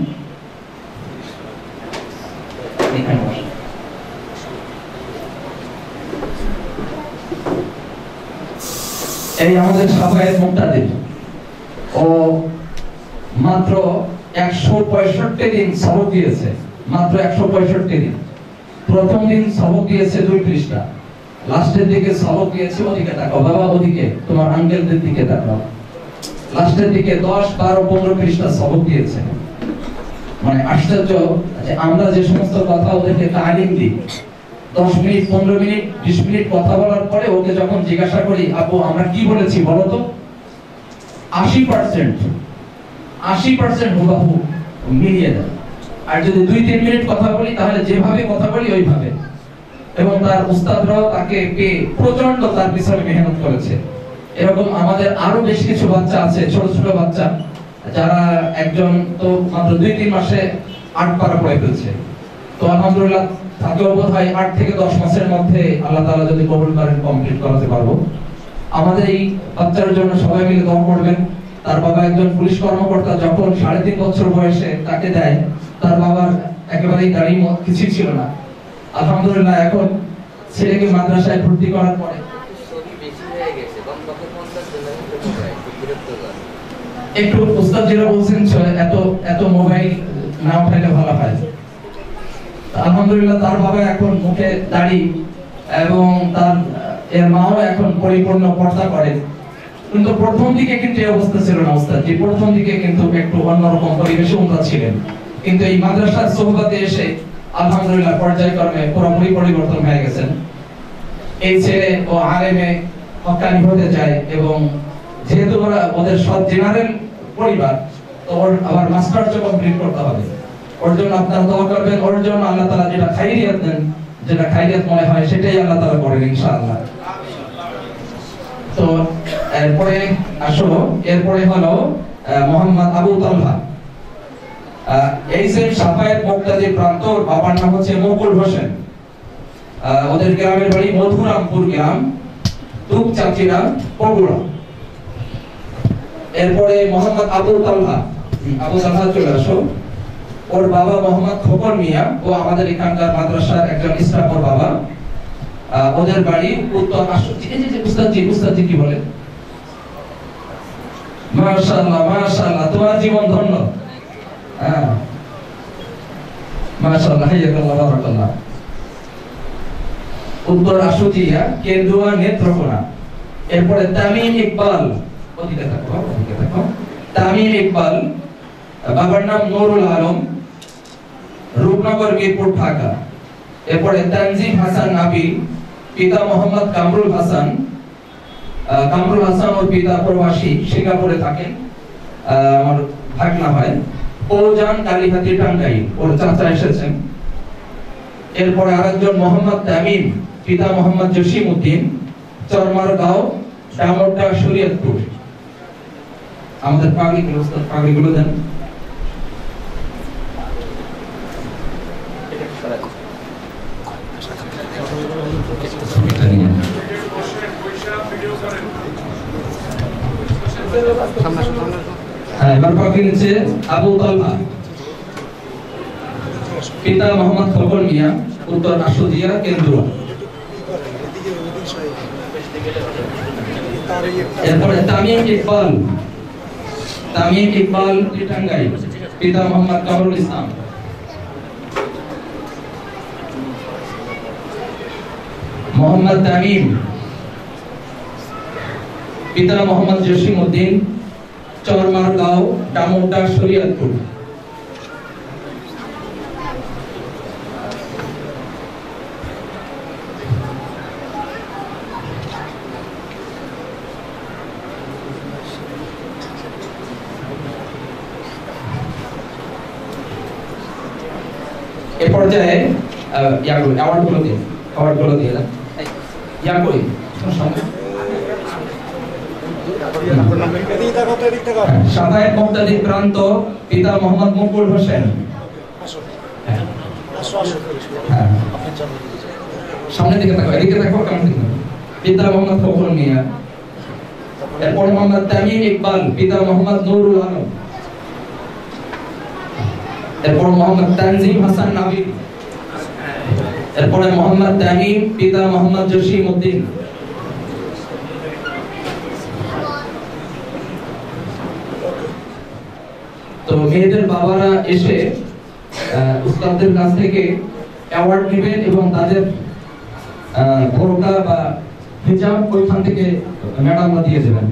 এই আমাদের সাফায়েত মুক্তাদির, ও মাত্র 165 দিন সবক দিয়েছে, মাত্র 165 দিন। প্রথম দিন সবক দিয়েছে 2 পৃষ্ঠা, লাস্টের দিকে সবক দিয়েছে, ওদিকে তাকাও বাবা, ওদিকে তোমার আঙ্কেলদের দিকে তাকাও, লাস্টের দিকে 10, 12, 15 পৃষ্ঠা সবক দিয়েছে। মানে আশ্চর্য যে আমরা যে সমস্ত কথা ওদেরকে তালিম দিই, 10 মিনিট, 15 মিনিট, 20 মিনিট কথা বলার পরে ওকে যখন জিজ্ঞাসা করি আপু আমরা কি বলেছি বলো তো, 80% হুবহু মিলিয়ে দেয়। আর যদি 2-3 মিনিট কথা বলি তাহলে যেভাবে কথা বলি ওইভাবে। এবং তার উস্তাদরাও তাকে পেয়ে প্রচন্ড তার পিছনে মেহনত করেছে। এরকম আমাদের আরো বেশ কিছু বাচ্চা আছে, ছোট ছোট বাচ্চা, যারা একজন তো মাত্র 2-3 মাসে 8 পারা পড়ে ফেলছে। তো আলহামদুলিল্লাহ তাকেও বোধ হয় 8 থেকে 10 মাসের মধ্যে আল্লাহ তাআলা যদি কবুল করেন কমপ্লিট করাতে পারবো। আমাদের এই বাচ্চার জন্য সবাই মিলে দোয়া করবেন। তার বাবা একজন পুলিশ কর্মকর্তা, যখন 3.5 বছর বয়সে তাকে দেয়, তার বাবার একেবারেই দাড়ি কিছু ছিল না। আলহামদুলিল্লাহ এখন ছেলেকে মাদ্রাসায় ভর্তি করার পরে একটু উস্তাদ যেটা বলছেন এত মোবাইল না উঠাইলে ভালো হয়। আলহামদুলিল্লাহ তার বাবা এখন মুখে দাড়ি, এবং তার এর মাও এখন পরিপূর্ণ পর্দা করে। কিন্তু প্রথম দিকে কিন্তু এই অবস্থা ছিল না উস্তাদ, যে প্রথম দিকে কিন্তু একটু অন্যরকম পরিবেশে উন্নত ছিলেন। কিন্তু এই মাদ্রাসার সোহবতে এসে আলহামদুলিল্লাহ পর্যায়ক্রমে পুরোপুরি পরিবর্তন হয়ে গেছেন। এই ছেলে ও আলেমে হক্কানি হতে চায়, এবং যেহেতু ওদের সব জেনারেল পরিবার, তো ওর আবার মাস্টার্স কমপ্লিট করতে হবে। ওর জন্য আপনারা দোয়া করবেন, ওর জন্য আল্লাহ তাআলা যেটা খাইরিয়াত দেন, যেটা খাইরিয়াত মনে হয় সেটাই আল্লাহ তাআলা করেন ইনশাআল্লাহ। তো এরপরে হলো মোহাম্মদ আবু তালহা। এই যে সাফায়েত মুক্তাদির প্রান্তর, বাবার নাম হচ্ছে মকুল হোসেন। ওদের গ্রামের বাড়ি মধুরামপুর গ্রাম, দুপচাচিরা, বগুড়া। এরপরে মোহাম্মদ আবু তালহা চলে আসো। ওর বাবা মোহাম্মদ খোকন মিয়া, ও আমাদের এখানকার মাদ্রাসার একজন স্টাফের বাবা। ওদের বাড়ি উত্তর উস্তাদজি কি বলে? মাশাআল্লাহ মাশাআল্লাহ, তোমার জীবন ধন্য। হ্যাঁ মাশাআল্লাহ, হাইয়াকাল্লাহ বারাকাল্লাহ। উত্তর আশুজিয়া, কেন্দুয়া, নেত্রকোনা। এরপরে তামিম ইকবাল, ওদিকে দেখো। তামিম ইকবাল, বাবার নাম নুরুল আলম, রূপনগর, মিরপুর, ঢাকা। এরপরে তানজিম হাসান নাবি, পিতা মোহাম্মদ কামরুল হাসান। ওর পিতা প্রবাসী, সিঙ্গাপুরে থাকেন, আমার ভাগনা হয়। ওজান কালীহাতি, টাঙ্গাইল, ওর চাচা এসেছেন। এরপরে আরেকজন মোহাম্মদ তামিম, পিতা মোহাম্মদ জসিম উদ্দিন, চরমারগাঁও, ডামোড্ডা, শরীয়তপুর। আমাদের পাগড়িগুলো দেন। এবার পাগড়ি নিচ্ছে আবু তালহা, পিতা মোহাম্মদ খোকন মিয়া, উত্তর আশুজিয়া, কেন্দুয়া। এরপরে তামিম ইকবাল, টাঙ্গাইল, পিতা মোহাম্মদ কামরুল ইসলাম। মোহাম্মদ তামিম, পিতা মোহাম্মদ জসিম উদ্দিন, চরমারগাঁও, ডামোড্ডা, শরীয়তপুর। এ পর্যায়ে অ্যাওয়ার্ডগুলো দিয়ে দেন। সাদায়ে মুক্তাদি প্রান্ত, পিতা মোহাম্মদ মুকুল হোসেন। সামনে দিকে দেখো, এদিকে দেখো, পিতা মোহাম্মদ খোকন মিয়া। এরপর মোহাম্মদ তামিম ইকবাল, পিতা মোহাম্মদ নুরুল আলম। এরপর মোহাম্মদ তানজিম হাসান নাবি। এরপরে মোহাম্মদ তামিম, পিতা মোহাম্মদ জসিম উদ্দিন। তো মেয়েদের বাবারা এসে উস্তাদদের কাছ থেকে অ্যাওয়ার্ড নেবেন এবং তাদের বোরকা বা হিজাব ওইখান থেকে ম্যাডামরা দিয়ে দেবেন।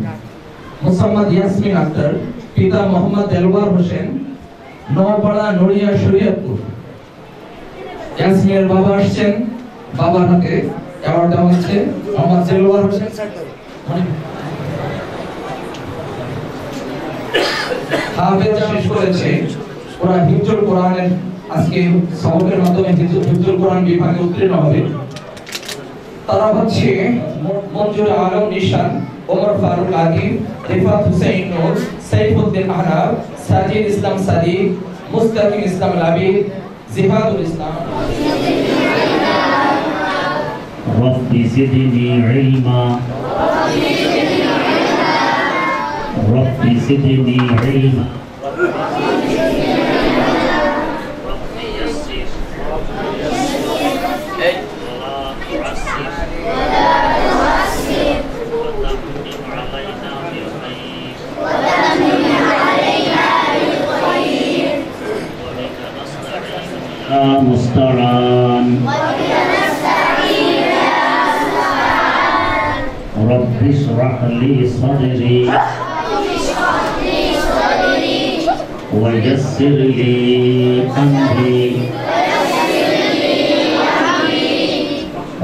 মোসাম্মদ ইয়াসমিন আক্তার, পিতা মোহাম্মদ দেলওয়ার হোসেন, নওপাড়া, নড়িয়া, শরীয়তপুর। ইয়াসমিনের বাবা আসছেন, বাবার হাতে অ্যাওয়ার্ড দেওয়া হচ্ছে। মোহাম্মদ দেলওয়ার হোসেন হাফেজ শেষ করেছে, ওরা হিফজুল কোরআনের আজকে সবকের মাধ্যমে হিফজুল কোরআন বিভাগে উত্তীর্ণ হবে। তারা হচ্ছে মঞ্জুর আলম নিশান, ওমর ফারুক আকিব, রিফাত হুসাইন নূর, সাইফুদ্দিন আহনাব, সাজিদ ইসলাম সাদিক, মুস্তাকিম ইসলাম লাবিব, জিহাদুল ইসলাম। রব্বি জিদনি ইলমা, রব্বি জিদনি ইলমা। مستعان رب اشرح لي صدري ويسر لي أمري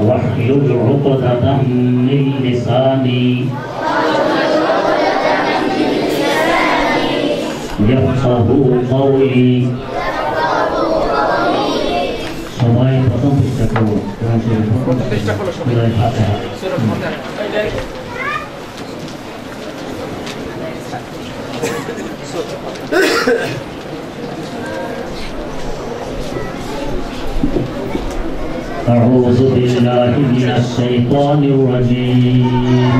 واحلل عقدة من لساني يفقهوا قولي। সবাই প্রথম চেষ্টা করবো أعوذ بالله من الشيطان الرجيم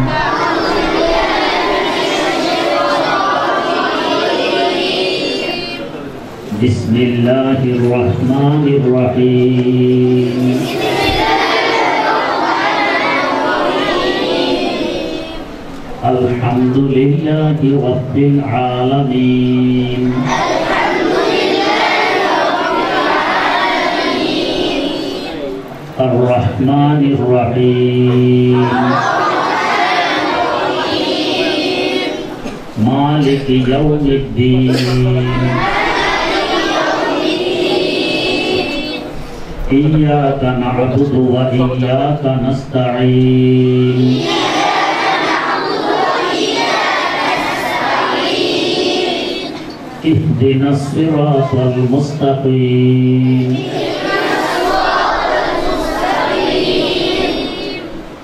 بسم الله الرحمن الرحيم الحمد لله رب العالمين الرحمن الرحيم مالك يوم الدين إياك نعبد وإياك نستعين اهدنا الصراط المستقيم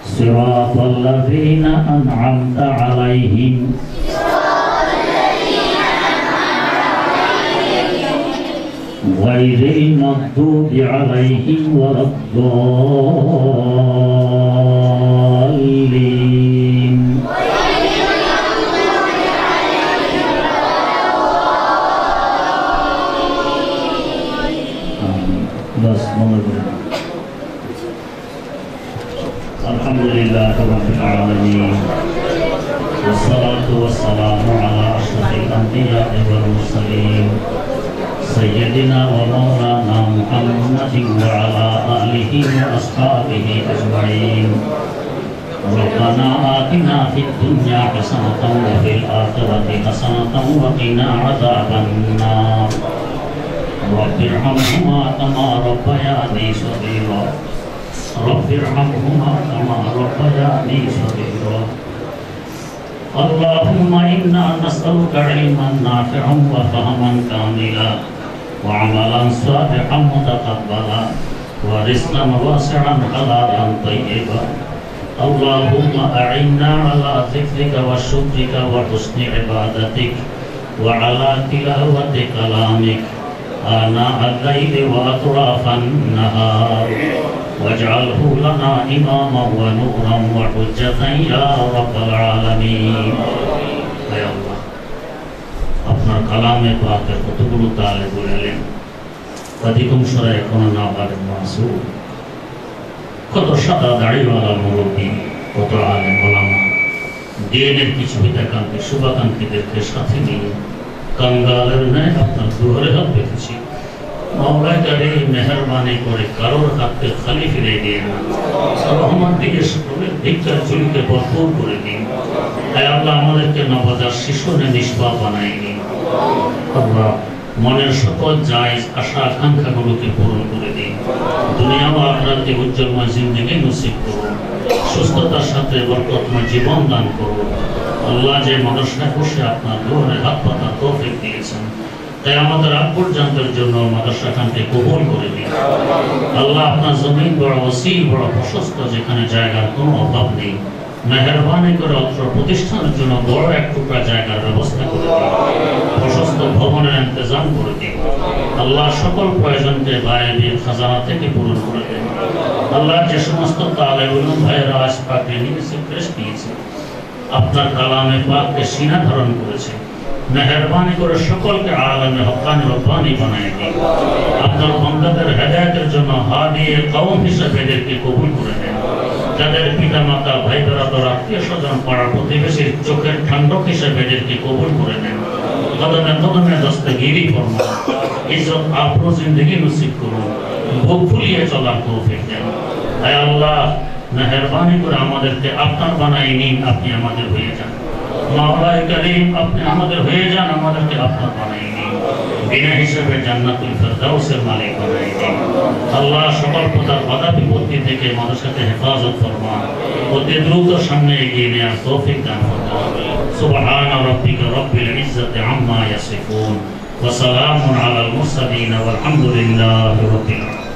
صراط الذين أنعمت عليهم غير المغضوب عليهم ولا الضالين بس الحمد لله رب العالمين والصلاة والسلام على أشرف الأنبياء والمرسلين سيدنا ومولانا محمد وعلى آله وأصحابه أجمعين ربنا آتنا في الدنيا حسنة وفي الآخرة حسنة وقنا عذاب النار رب ارحمهما كما ربياني صغيرا رب ارحمهما كما ربياني صغيرا اللهم إنا نسألك علما نافعا وفهما كاملا وعملا صالحا متقبلا ورزقا واسعا حلالا طيبا اللهم أعنا على ذكرك وشكرك وحسن عبادتك وعلى تلاوة كلامك آناء الليل وأطراف النهار واجعله لنا إماما ونورا وحجة يا رب العالمين يا الله আপনার কালামে পাকে কতগুলো তালে বলেলেন অধিকাংশরা এখনো না পারেন মাসুম কত সাদা দাড়িওয়ালা মুরব্বী কত আলেম ওলামা দিনের কিছু হিতাকাঙ্ক্ষী শুভাকাঙ্ক্ষীদেরকে সাথে নিয়ে কাঙ্গালের ন্যায় আপনার দুয়ারে হাত পেতেছি মাওলায় কারীম মেহেরবানি করে কারোর হাতকে খালি ফিরে দিয়ে না রহমান দিকে সকলের ভিক্ষার ঝুলিকে ভরপুর করে দিন হে আল্লাহ আমাদেরকে নবজাত শিশু নিষ্পাপ বানাই দিন আল্লাহ মনের সকল জায়েজ আশা আকাঙ্ক্ষাগুলোকে পূরণ করে দিন দুনিয়া ও আখিরাতে উজ্জ্বলময় জিন্দেগি নসিব করুন সুস্থতার সাথে বরকতময় জীবন দান করুন আল্লাহ যে মাদ্রাসায় বসে আপনার দুয়ারে হাত পাতার তৌফিক দিয়েছেন তাই আমাদের আগ পর্যন্তের জন্য মাদ্রাসাখানকে কবুল করে দিন আল্লাহ আপনার জমিন বড় ওসি বড় প্রশস্ত যেখানে জায়গার কোনো অভাব নেই মেহেরবানি করে অত্র প্রতিষ্ঠানের জন্য বড় এক টুকরা জায়গার ব্যবস্থা করে দিন প্রশস্ত ভবনের ইন্তজাম করে দিন আল্লাহ সকল প্রয়োজনকে গায়েবী খাজানা থেকে পূরণ করে দেন আল্লাহ যে সমস্ত তালেব ইলম ভাইয়েরা আজ পাকে নিয়েছে প্রেস নিয়েছে আপনার কালামে পাককে সিনা ধারণ করেছে মেহেরবানি করে সকলকে আলামে হক্কানি রব্বানি বানায় দিন আপনার বান্দাদের হেদায়েতের জন্য হাদিয়ে কওম হিসেবে এদেরকে কবুল করে নেন যাদের পিতা মাতা ভাই বেরাদর আত্মীয় স্বজন পাড়া প্রতিবেশীর চোখের ঠান্ডক হিসেবে এদেরকে কবুল করে নেন কদমে কদমে দস্তগিরি ফরমান ইজ্জত আবরু জিন্দেগি নসিব করুন বুক ফুলিয়ে চলার তৌফিক দেন হে আল্লাহ মেহেরবানি করে আমাদেরকে আপনার বানাই নিন আপনি আমাদের হয়ে যান মাওলায়ে কারীম আপনি আমাদের হয়ে যান আমাদেরকে আপনার বানাই নিন বিনা হিসেবে জান্নাতুল ফেরদাউসের মালিক বানাই দিন আল্লাহ সকল প্রকার বাধা বিপত্তি থেকে মাদ্রাসাকে হেফাজত ফরমান অতি দ্রুত সামনে এগিয়ে নেওয়ার তৌফিক দান ফরমান সুবহান রাব্বিকা রব্বিল ইজ্জাতি আম্মা ইয়াসিফুন ওয়া সালামুন আলাল মুরসালিন ওয়াল হামদুলিল্লাহি রাব্বিল আলামিন